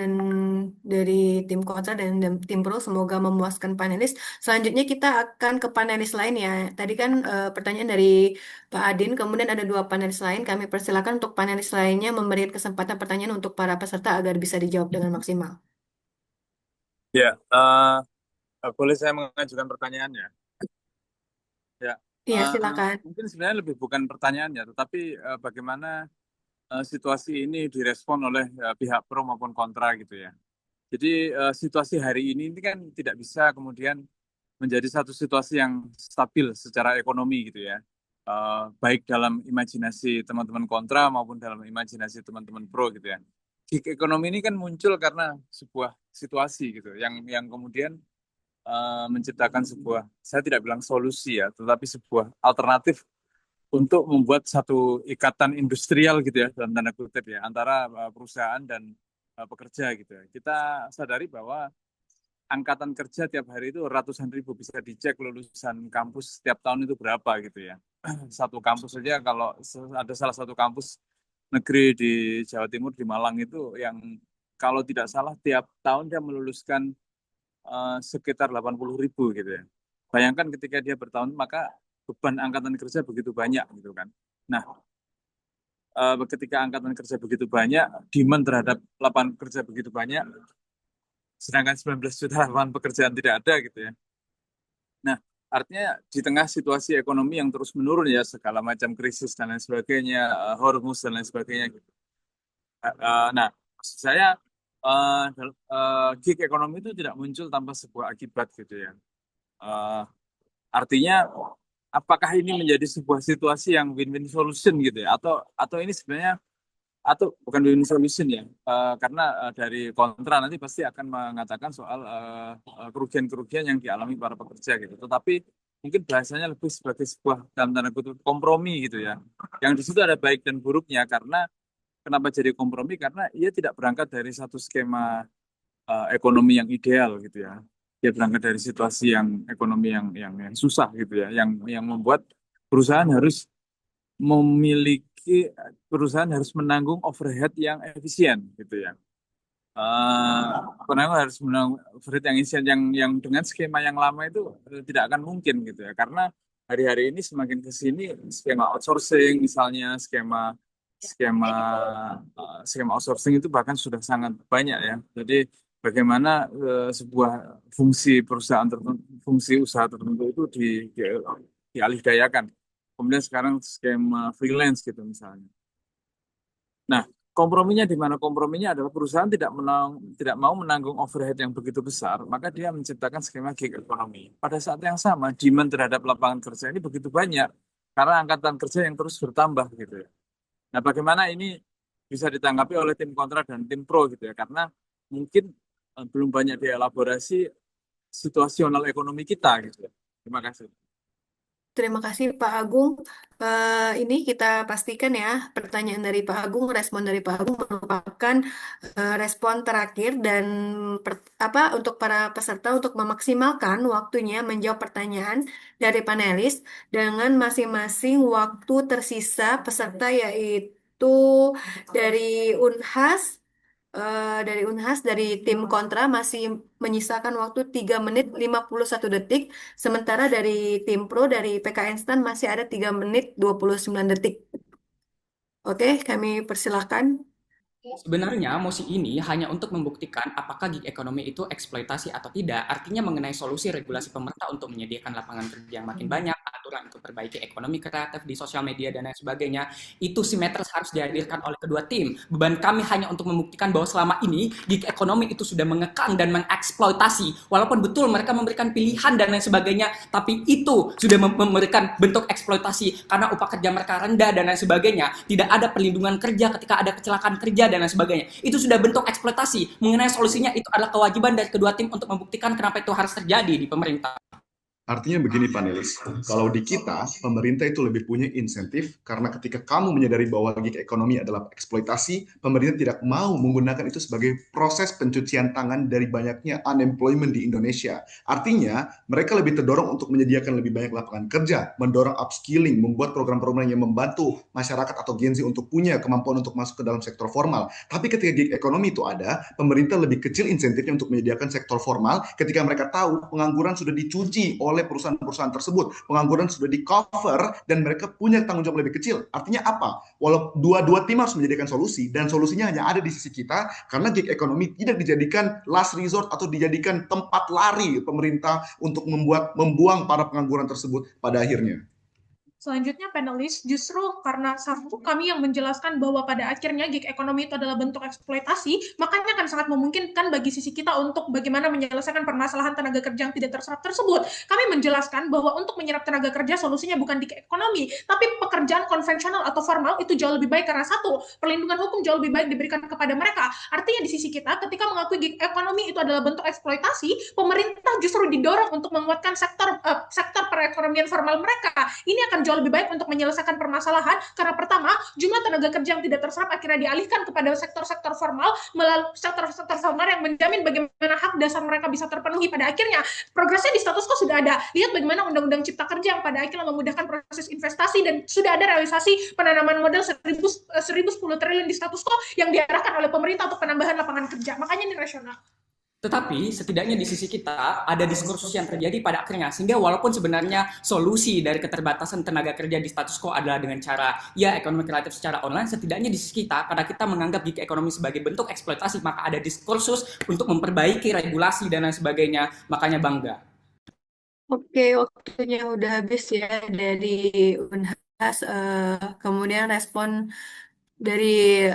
dari tim kontra dan tim pro semoga memuaskan panelis. Selanjutnya kita akan ke panelis lain ya. Tadi kan pertanyaan dari Pak Adin, kemudian ada 2 panelis lain. Kami persilakan untuk panelis lainnya memberikan kesempatan pertanyaan untuk para peserta agar bisa dijawab dengan maksimal. Ya, boleh saya mengajukan pertanyaannya? Ya, Iya, silakan. mungkin sebenarnya lebih bukan pertanyaannya, tetapi bagaimana situasi ini direspon oleh pihak pro maupun kontra gitu ya. Jadi situasi hari ini kan tidak bisa kemudian menjadi satu situasi yang stabil secara ekonomi gitu ya. Baik dalam imajinasi teman-teman kontra maupun dalam imajinasi teman-teman pro gitu ya. Gig ekonomi ini kan muncul karena sebuah situasi gitu yang kemudian menciptakan sebuah, saya tidak bilang solusi ya, tetapi sebuah alternatif untuk membuat satu ikatan industrial gitu ya dalam tanda kutip ya antara perusahaan dan pekerja gitu ya. Kita sadari bahwa angkatan kerja tiap hari itu ratusan ribu, bisa dicek lulusan kampus setiap tahun itu berapa gitu ya. Satu kampus saja kalau ada salah satu kampus negeri di Jawa Timur di Malang itu yang kalau tidak salah tiap tahun dia meluluskan sekitar 80.000 gitu ya. Bayangkan ketika dia bertahun maka beban angkatan kerja begitu banyak gitu kan. Nah, ketika angkatan kerja begitu banyak, demand terhadap lapangan kerja begitu banyak, sedangkan 19 juta lapangan pekerjaan tidak ada gitu ya. Nah, artinya di tengah situasi ekonomi yang terus menurun ya, segala macam krisis dan lain sebagainya, Hormuz dan lain sebagainya gitu. Nah, maksud saya gig ekonomi itu tidak muncul tanpa sebuah akibat gitu ya. Artinya apakah ini menjadi sebuah situasi yang win-win solution gitu ya, atau ini sebenarnya atau bukan win-win solution ya, karena dari kontra nanti pasti akan mengatakan soal kerugian-kerugian yang dialami para pekerja gitu. Tetapi mungkin bahasanya lebih sebagai sebuah dalam tanda kutip kompromi gitu ya, yang di situ ada baik dan buruknya. Karena kenapa jadi kompromi? Karena ia tidak berangkat dari satu skema ekonomi yang ideal gitu ya. Dia berangkat dari situasi yang ekonomi yang susah gitu ya, yang membuat perusahaan harus menanggung overhead yang efisien gitu ya. Penanggung harus menanggung overhead yang efisien yang dengan skema yang lama itu tidak akan mungkin gitu ya, karena hari-hari ini semakin ke sini skema outsourcing misalnya, skema outsourcing itu bahkan sudah sangat banyak ya. Jadi bagaimana sebuah fungsi perusahaan tertentu, fungsi usaha tertentu itu dialihdayakan. Kemudian sekarang skema freelance gitu misalnya. Nah, komprominya di mana? Komprominya adalah perusahaan tidak mau menanggung overhead yang begitu besar, maka dia menciptakan skema gig economy. Pada saat yang sama, demand terhadap lapangan kerja ini begitu banyak karena angkatan kerja yang terus bertambah gitu ya. Nah, bagaimana ini bisa ditanggapi oleh tim kontra dan tim pro gitu ya? Karena mungkin belum banyak dielaborasi situasional ekonomi kita gitu ya. Terima kasih. Terima kasih Pak Agung. Ini kita pastikan ya, pertanyaan dari Pak Agung, respon dari Pak Agung merupakan respon terakhir dan untuk para peserta untuk memaksimalkan waktunya menjawab pertanyaan dari panelis dengan masing-masing waktu tersisa peserta, yaitu dari Unhas. Dari tim kontra masih menyisakan waktu 3 menit 51 detik, sementara dari tim pro dari PKN STAN masih ada 3 menit 29 detik. Oke, kami persilahkan. Sebenarnya mosi ini hanya untuk membuktikan apakah gig ekonomi itu eksploitasi atau tidak, artinya mengenai solusi regulasi pemerintah untuk menyediakan lapangan kerja yang makin banyak, aturan untuk perbaiki ekonomi kreatif di sosial media dan lain sebagainya. Itu simetris harus dihadirkan oleh kedua tim. Beban kami hanya untuk membuktikan bahwa selama ini gig ekonomi itu sudah mengekang dan mengeksploitasi. Walaupun betul mereka memberikan pilihan dan lain sebagainya, tapi itu sudah memberikan bentuk eksploitasi karena upah kerja mereka rendah dan lain sebagainya. Tidak ada perlindungan kerja ketika ada kecelakaan kerja dan lain sebagainya. Itu sudah bentuk eksploitasi. Mengenai solusinya itu adalah kewajiban dari kedua tim untuk membuktikan kenapa itu harus terjadi di pemerintah. Artinya begini panelis, kalau di kita, pemerintah itu lebih punya insentif karena ketika kamu menyadari bahwa gig ekonomi adalah eksploitasi, pemerintah tidak mau menggunakan itu sebagai proses pencucian tangan dari banyaknya unemployment di Indonesia. Artinya, mereka lebih terdorong untuk menyediakan lebih banyak lapangan kerja, mendorong upskilling, membuat program-program yang membantu masyarakat atau Gen Z untuk punya kemampuan untuk masuk ke dalam sektor formal. Tapi ketika gig ekonomi itu ada, pemerintah lebih kecil insentifnya untuk menyediakan sektor formal ketika mereka tahu pengangguran sudah dicuci oleh perusahaan-perusahaan tersebut, pengangguran sudah di cover dan mereka punya tanggung jawab lebih kecil. Artinya apa? Walau dua tim harus menyediakan solusi dan solusinya hanya ada di sisi kita karena gig ekonomi tidak dijadikan last resort atau dijadikan tempat lari pemerintah untuk membuang para pengangguran tersebut pada akhirnya. Selanjutnya panelis, justru karena satu kami yang menjelaskan bahwa pada akhirnya gig ekonomi itu adalah bentuk eksploitasi, makanya akan sangat memungkinkan bagi sisi kita untuk bagaimana menyelesaikan permasalahan tenaga kerja yang tidak terserap tersebut. Kami menjelaskan bahwa untuk menyerap tenaga kerja solusinya bukan gig ekonomi, tapi pekerjaan konvensional atau formal itu jauh lebih baik karena satu, perlindungan hukum jauh lebih baik diberikan kepada mereka. Artinya di sisi kita, ketika mengakui gig ekonomi itu adalah bentuk eksploitasi, pemerintah justru didorong untuk menguatkan sektor perekonomian formal mereka. Ini akan jauh lebih baik untuk menyelesaikan permasalahan karena pertama, jumlah tenaga kerja yang tidak terserap akhirnya dialihkan kepada sektor-sektor formal melalui sektor-sektor formal yang menjamin bagaimana hak dasar mereka bisa terpenuhi. Pada akhirnya progresnya di status quo sudah ada. Lihat bagaimana undang-undang cipta kerja yang pada akhirnya memudahkan proses investasi dan sudah ada realisasi penanaman modal 1010 triliun di status quo yang diarahkan oleh pemerintah untuk penambahan lapangan kerja. Makanya ini rasional. Tetapi setidaknya di sisi kita ada diskursus yang terjadi pada akhirnya, sehingga walaupun sebenarnya solusi dari keterbatasan tenaga kerja di status quo adalah dengan cara ya ekonomi kreatif secara online, setidaknya di sisi kita karena kita menganggap gig ekonomi sebagai bentuk eksploitasi, maka ada diskursus untuk memperbaiki regulasi dan lain sebagainya. Makanya bangga. Oke, waktunya udah habis ya dari Unhas. Kemudian respon dari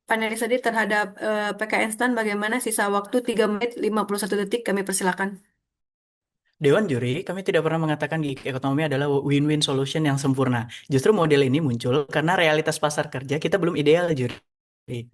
panelis tadi terhadap PKN STAN bagaimana? Sisa waktu 3 menit 51 detik, kami persilakan. Dewan Juri, kami tidak pernah mengatakan gig ekonomi adalah win-win solution yang sempurna. Justru model ini muncul karena realitas pasar kerja kita belum ideal, Juri.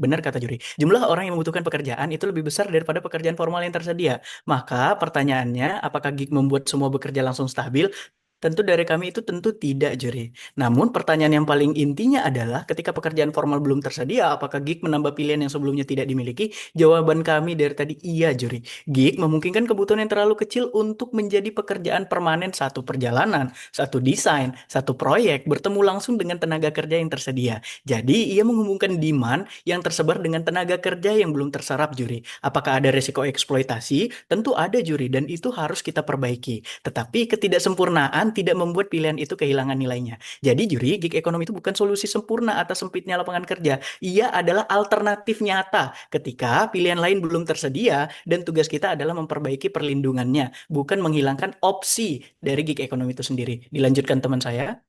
Benar kata Juri. Jumlah orang yang membutuhkan pekerjaan itu lebih besar daripada pekerjaan formal yang tersedia. Maka pertanyaannya, apakah gig membuat semua bekerja langsung stabil? Tentu dari kami itu tentu tidak, Juri. Namun pertanyaan yang paling intinya adalah ketika pekerjaan formal belum tersedia, apakah gig menambah pilihan yang sebelumnya tidak dimiliki? Jawaban kami dari tadi iya, Juri. Gig memungkinkan kebutuhan yang terlalu kecil untuk menjadi pekerjaan permanen, satu perjalanan, satu desain, satu proyek, bertemu langsung dengan tenaga kerja yang tersedia. Jadi ia menghubungkan demand yang tersebar dengan tenaga kerja yang belum terserap, Juri. Apakah ada resiko eksploitasi? Tentu ada, Juri, dan itu harus kita perbaiki. Tetapi ketidaksempurnaan tidak membuat pilihan itu kehilangan nilainya. Jadi Juri, gig ekonomi itu bukan solusi sempurna atas sempitnya lapangan kerja. Ia adalah alternatif nyata ketika pilihan lain belum tersedia dan tugas kita adalah memperbaiki perlindungannya, bukan menghilangkan opsi dari gig ekonomi itu sendiri. Dilanjutkan teman saya.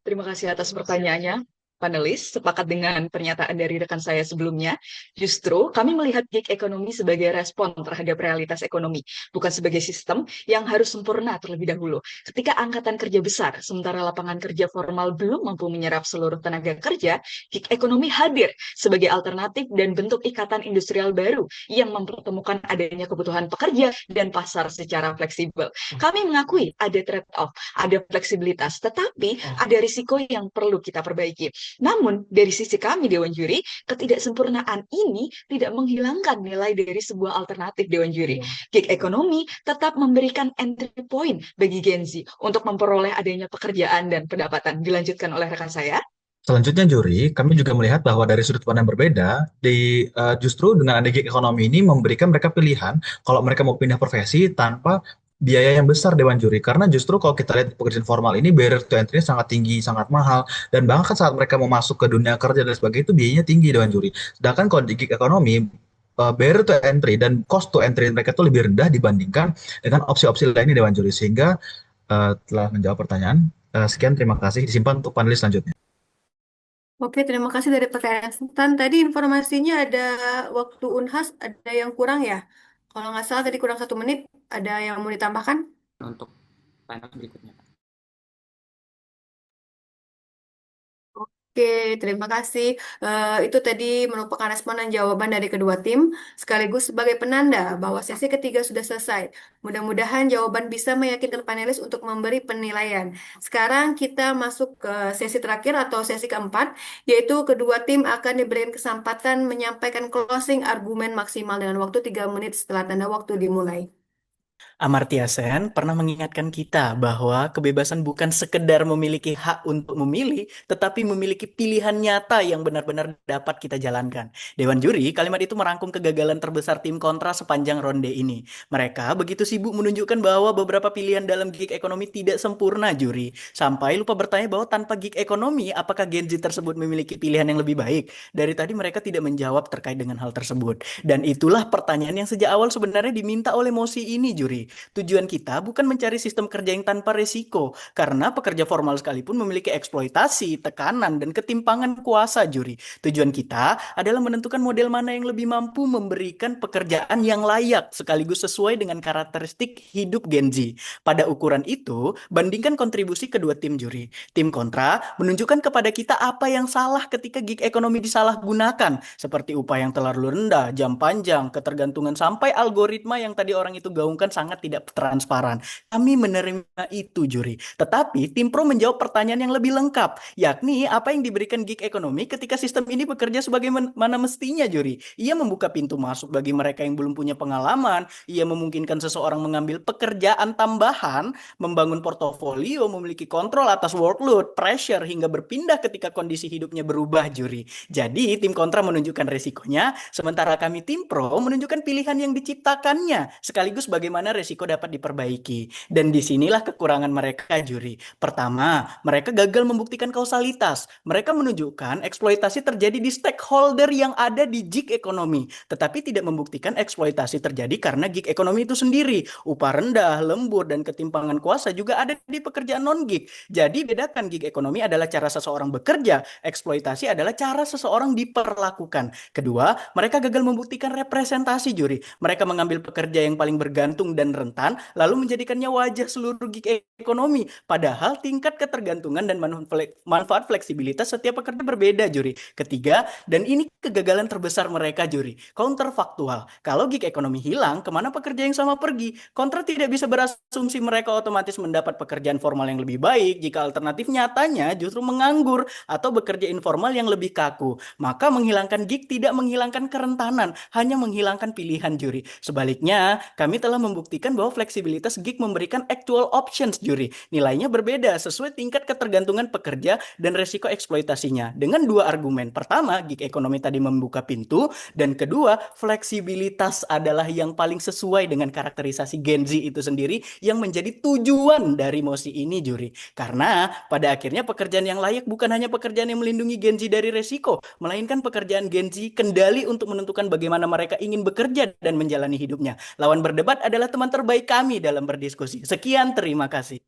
Terima kasih atas pertanyaannya, panelis. Sepakat dengan pernyataan dari rekan saya sebelumnya. Justru kami melihat gig ekonomi sebagai respon terhadap realitas ekonomi, bukan sebagai sistem yang harus sempurna terlebih dahulu. Ketika angkatan kerja besar, sementara lapangan kerja formal belum mampu menyerap seluruh tenaga kerja, gig ekonomi hadir sebagai alternatif dan bentuk ikatan industrial baru yang mempertemukan adanya kebutuhan pekerja dan pasar secara fleksibel. Kami mengakui ada trade-off, ada fleksibilitas, tetapi ada risiko yang perlu kita perbaiki. Namun, dari sisi kami, Dewan Juri, ketidaksempurnaan ini tidak menghilangkan nilai dari sebuah alternatif, Dewan Juri. Gig ekonomi tetap memberikan entry point bagi Gen Z untuk memperoleh adanya pekerjaan dan pendapatan. Dilanjutkan oleh rekan saya. Selanjutnya, Juri, kami juga melihat bahwa dari sudut pandang berbeda, justru dengan ada gig ekonomi ini memberikan mereka pilihan kalau mereka mau pindah profesi tanpa biaya yang besar, Dewan Juri. Karena justru kalau kita lihat pekerjaan formal ini barrier to entry sangat tinggi, sangat mahal, dan bahkan saat mereka mau masuk ke dunia kerja dan sebagainya itu biayanya tinggi, Dewan Juri. Sedangkan kalau di gig ekonomi, barrier to entry dan cost to entry mereka itu lebih rendah dibandingkan dengan opsi-opsi lainnya, Dewan Juri. Sehingga telah menjawab pertanyaan. Sekian, terima kasih. Disimpan untuk panelis selanjutnya. Oke, terima kasih dari PKN STAN. Tadi informasinya ada waktu Unhas, ada yang kurang ya? Kalau nggak salah tadi kurang 1 menit. Ada yang mau ditambahkan? Untuk panel berikutnya. Oke, terima kasih. Itu tadi merupakan respon dan jawaban dari kedua tim, sekaligus sebagai penanda bahwa sesi ketiga sudah selesai. Mudah-mudahan jawaban bisa meyakinkan panelis untuk memberi penilaian. Sekarang kita masuk ke sesi terakhir atau sesi keempat, yaitu kedua tim akan diberikan kesempatan menyampaikan closing argumen maksimal dengan waktu 3 menit setelah tanda waktu dimulai. Amartya Sen pernah mengingatkan kita bahwa kebebasan bukan sekedar memiliki hak untuk memilih, tetapi memiliki pilihan nyata yang benar-benar dapat kita jalankan. Dewan Juri, kalimat itu merangkum kegagalan terbesar tim kontra sepanjang ronde ini. Mereka begitu sibuk menunjukkan bahwa beberapa pilihan dalam gig ekonomi tidak sempurna, Juri. Sampai lupa bertanya bahwa tanpa gig ekonomi, apakah Gen Z tersebut memiliki pilihan yang lebih baik? Dari tadi mereka tidak menjawab terkait dengan hal tersebut. Dan itulah pertanyaan yang sejak awal sebenarnya diminta oleh mosi ini, Juri. Tujuan kita bukan mencari sistem kerja yang tanpa risiko, karena pekerja formal sekalipun memiliki eksploitasi, tekanan, dan ketimpangan kuasa, Juri. Tujuan kita adalah menentukan model mana yang lebih mampu memberikan pekerjaan yang layak, sekaligus sesuai dengan karakteristik hidup Gen Z. Pada ukuran itu, bandingkan kontribusi kedua tim, Juri. Tim kontra menunjukkan kepada kita apa yang salah ketika gig ekonomi disalahgunakan, seperti upah yang terlalu rendah, jam panjang, ketergantungan, sampai algoritma yang tadi orang itu gaungkan sangat sangat tidak transparan. Kami menerima itu, juri. Tetapi tim pro menjawab pertanyaan yang lebih lengkap, yakni apa yang diberikan gig ekonomi ketika sistem ini bekerja sebagaimana mestinya, juri. Ia membuka pintu masuk bagi mereka yang belum punya pengalaman, ia memungkinkan seseorang mengambil pekerjaan tambahan, membangun portofolio, memiliki kontrol atas workload, pressure, hingga berpindah ketika kondisi hidupnya berubah, juri. Jadi, tim kontra menunjukkan resikonya, sementara kami tim pro menunjukkan pilihan yang diciptakannya, sekaligus bagaimana resiko dapat diperbaiki. Dan disinilah kekurangan mereka, juri. Pertama, mereka gagal membuktikan kausalitas. Mereka menunjukkan eksploitasi terjadi di stakeholder yang ada di gig ekonomi, tetapi tidak membuktikan eksploitasi terjadi karena gig ekonomi itu sendiri. Upah rendah, lembur, dan ketimpangan kuasa juga ada di pekerjaan non-gig. Jadi bedakan, gig ekonomi adalah cara seseorang bekerja, eksploitasi adalah cara seseorang diperlakukan. Kedua, mereka gagal membuktikan representasi, juri. Mereka mengambil pekerja yang paling bergantung dan rentan, lalu menjadikannya wajah seluruh gig ekonomi. Padahal tingkat ketergantungan dan manfaat fleksibilitas setiap pekerja berbeda, juri. Ketiga, dan ini kegagalan terbesar mereka, juri, counterfaktual. Kalau gig ekonomi hilang, kemana pekerja yang sama pergi? Kontra tidak bisa berasumsi mereka otomatis mendapat pekerjaan formal yang lebih baik jika alternatif nyatanya justru menganggur atau bekerja informal yang lebih kaku. Maka menghilangkan gig tidak menghilangkan kerentanan, hanya menghilangkan pilihan, juri. Sebaliknya, kami telah membuktikan bahwa fleksibilitas gig memberikan actual options, juri. Nilainya berbeda sesuai tingkat ketergantungan pekerja dan resiko eksploitasinya. Dengan dua argumen. Pertama, gig ekonomi tadi membuka pintu, dan kedua, fleksibilitas adalah yang paling sesuai dengan karakterisasi Gen Z itu sendiri yang menjadi tujuan dari mosi ini, juri. Karena pada akhirnya pekerjaan yang layak bukan hanya pekerjaan yang melindungi Gen Z dari resiko, melainkan pekerjaan Gen Z kendali untuk menentukan bagaimana mereka ingin bekerja dan menjalani hidupnya. Lawan berdebat adalah teman terbaik kami dalam berdiskusi. Sekian, terima kasih.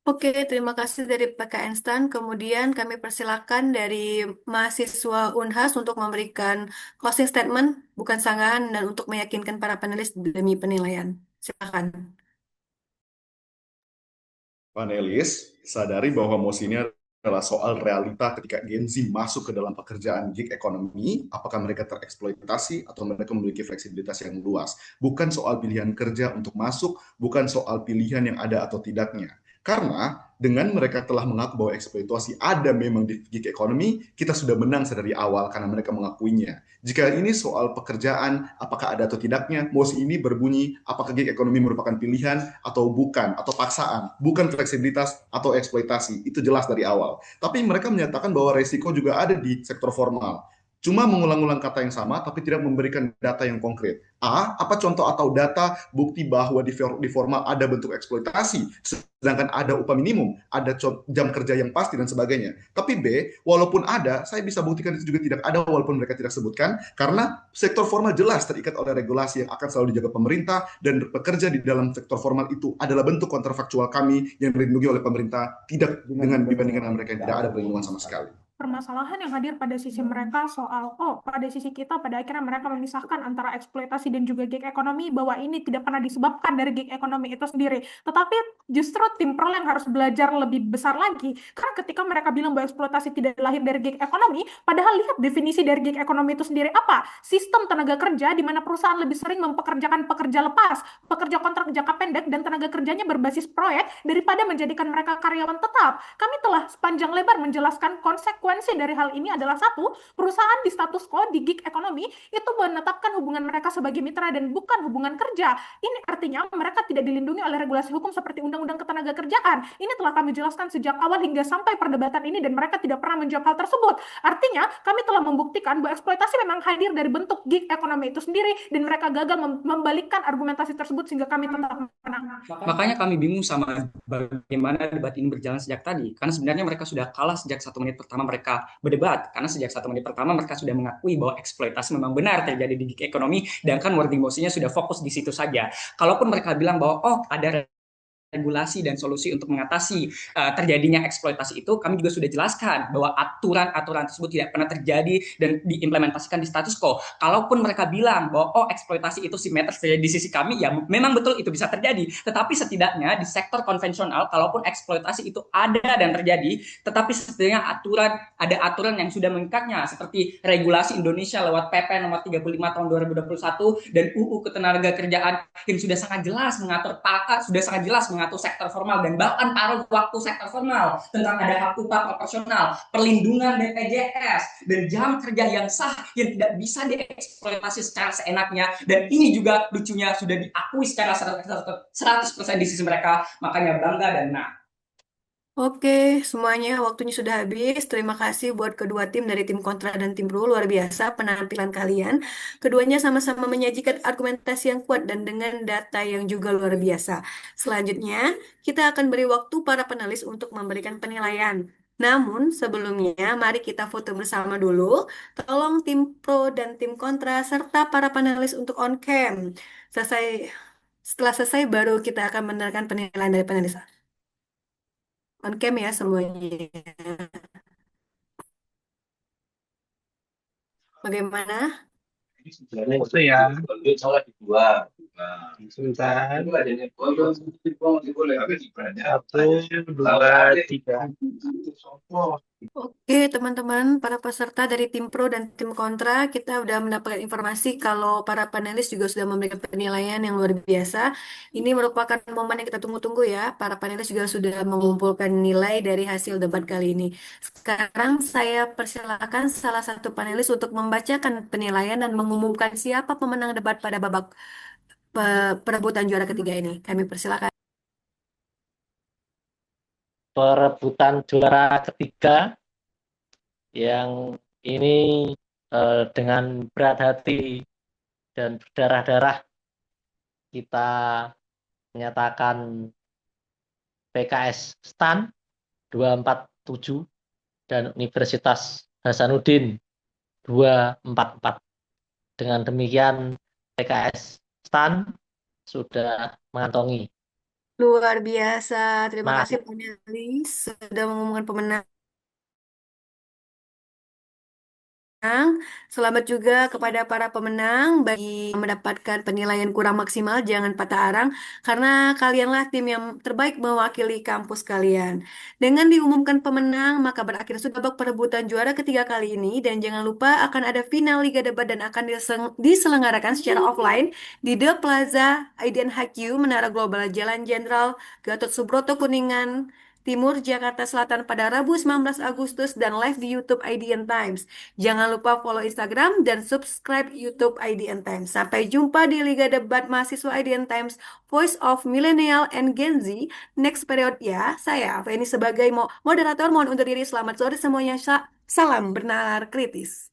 Oke, terima kasih dari PKN STAN. Kemudian kami persilakan dari mahasiswa Unhas untuk memberikan closing statement, bukan sanggahan, dan untuk meyakinkan para panelis demi penilaian. Silakan. Panelis, sadari bahwa mosi ini adalah soal realita ketika Gen Z masuk ke dalam pekerjaan gig ekonomi, apakah mereka tereksploitasi atau mereka memiliki fleksibilitas yang luas. Bukan soal pilihan kerja untuk masuk, bukan soal pilihan yang ada atau tidaknya. Karena dengan mereka telah mengaku bahwa eksploitasi ada memang di gig ekonomi, kita sudah menang sedari awal karena mereka mengakuinya. Jika ini soal pekerjaan, apakah ada atau tidaknya, mosi ini berbunyi apakah gig ekonomi merupakan pilihan atau bukan, atau paksaan, bukan fleksibilitas atau eksploitasi. Itu jelas dari awal. Tapi mereka menyatakan bahwa resiko juga ada di sektor formal. Cuma mengulang-ulang kata yang sama, tapi tidak memberikan data yang konkret. A, apa contoh atau data bukti bahwa di formal ada bentuk eksploitasi, sedangkan ada upah minimum, ada jam kerja yang pasti, dan sebagainya. Tapi B, walaupun ada, saya bisa buktikan itu juga tidak ada, walaupun mereka tidak sebutkan, karena sektor formal jelas terikat oleh regulasi yang akan selalu dijaga pemerintah, dan bekerja di dalam sektor formal itu adalah bentuk kontrafaktual kami yang dilindungi oleh pemerintah, tidak dengan dibandingkan dengan mereka yang tidak ada perlindungan sama sekali. Permasalahan yang hadir pada sisi mereka soal, pada sisi kita pada akhirnya mereka memisahkan antara eksploitasi dan juga gig ekonomi, bahwa ini tidak pernah disebabkan dari gig ekonomi itu sendiri. Tetapi justru tim pro yang harus belajar lebih besar lagi, karena ketika mereka bilang bahwa eksploitasi tidak lahir dari gig ekonomi, padahal lihat definisi dari gig ekonomi itu sendiri apa? Sistem tenaga kerja di mana perusahaan lebih sering mempekerjakan pekerja lepas, pekerja kontrak jangka pendek, dan tenaga kerjanya berbasis proyek daripada menjadikan mereka karyawan tetap. Kami telah sepanjang lebar menjelaskan konsekuensi dari hal ini adalah satu, perusahaan di status quo di gig ekonomi itu menetapkan hubungan mereka sebagai mitra dan bukan hubungan kerja. Ini artinya mereka tidak dilindungi oleh regulasi hukum seperti Undang-Undang Ketenagakerjaan. Ini telah kami jelaskan sejak awal hingga sampai perdebatan ini, dan mereka tidak pernah menjawab hal tersebut. Artinya kami telah membuktikan bahwa eksploitasi memang hadir dari bentuk gig ekonomi itu sendiri, dan mereka gagal membalikkan argumentasi tersebut sehingga kami tetap menang. Makanya kami bingung sama bagaimana debat ini berjalan sejak tadi. Karena sebenarnya mereka sudah kalah sejak 1 menit pertama mereka berdebat. Karena sejak 1 menit pertama mereka sudah mengakui bahwa eksploitasi memang benar terjadi di gig ekonomi, dan kan wording mosinya sudah fokus di situ saja. Kalaupun mereka bilang bahwa ada regulasi dan solusi untuk mengatasi terjadinya eksploitasi itu, kami juga sudah jelaskan bahwa aturan-aturan tersebut tidak pernah terjadi dan diimplementasikan di status quo. Kalaupun mereka bilang bahwa eksploitasi itu simetris terjadi di sisi kami, ya memang betul itu bisa terjadi. Tetapi setidaknya di sektor konvensional, kalaupun eksploitasi itu ada dan terjadi, tetapi setidaknya ada aturan yang sudah mengikatnya, seperti regulasi Indonesia lewat PP nomor 35 tahun 2021 dan UU Ketenagakerjaan yang sudah sangat jelas mengatur sudah sangat jelas mengatur sektor formal dan bahkan paruh waktu sektor formal, tentang ada hak upah proporsional, perlindungan BPJS, dan jam kerja yang sah yang tidak bisa dieksploitasi secara seenaknya. Dan ini juga lucunya sudah diakui secara 100% di sisi mereka, makanya bangga dan Oke, semuanya waktunya sudah habis. Terima kasih buat kedua tim dari tim kontra dan tim pro. Luar biasa penampilan kalian. Keduanya sama-sama menyajikan argumentasi yang kuat dan dengan data yang juga luar biasa. Selanjutnya, kita akan beri waktu para panelis untuk memberikan penilaian. Namun, sebelumnya, mari kita foto bersama dulu. Tolong tim pro dan tim kontra serta para panelis untuk on cam. Setelah selesai, baru kita akan mendengarkan penilaian dari panelis. On cam ya semuanya. Bagaimana? Itu ya. Sebentar. 1, 2, 3. Oke, teman-teman, para peserta dari tim pro dan tim kontra, kita udah mendapatkan informasi kalau para panelis juga sudah memberikan penilaian yang luar biasa. Ini merupakan momen yang kita tunggu-tunggu ya. Para panelis juga sudah mengumpulkan nilai dari hasil debat kali ini. Sekarang saya persilakan salah satu panelis untuk membacakan penilaian dan mengumumkan siapa pemenang debat pada babak perebutan juara ketiga ini. Kami persilakan. Perebutan juara ketiga yang ini dengan berat hati dan berdarah-darah kita menyatakan PKS STAN 247 dan Universitas Hasanuddin 244. Dengan demikian PKS STAN sudah mengantongi. Luar biasa. Terima Mas, kasih panelis sudah mengumumkan pemenang. Selamat juga kepada para pemenang bagi mendapatkan penilaian kurang maksimal. Jangan patah arang karena kalianlah tim yang terbaik mewakili kampus kalian. Dengan diumumkan pemenang, maka berakhir sudah babak perebutan juara ketiga kali ini. Dan jangan lupa akan ada final Liga Debat dan akan diselenggarakan secara offline di The Plaza IDN HQ Menara Global Jalan Jenderal Gatot Subroto Kuningan Timur, Jakarta Selatan pada Rabu 19 Agustus dan live di YouTube IDN Times. Jangan lupa follow Instagram dan subscribe YouTube IDN Times. Sampai jumpa di Liga Debat Mahasiswa IDN Times, Voice of Millennial and Gen Z, next period ya. Saya Feni sebagai moderator mohon undur diri. Selamat sore semuanya. Salam bernalar kritis.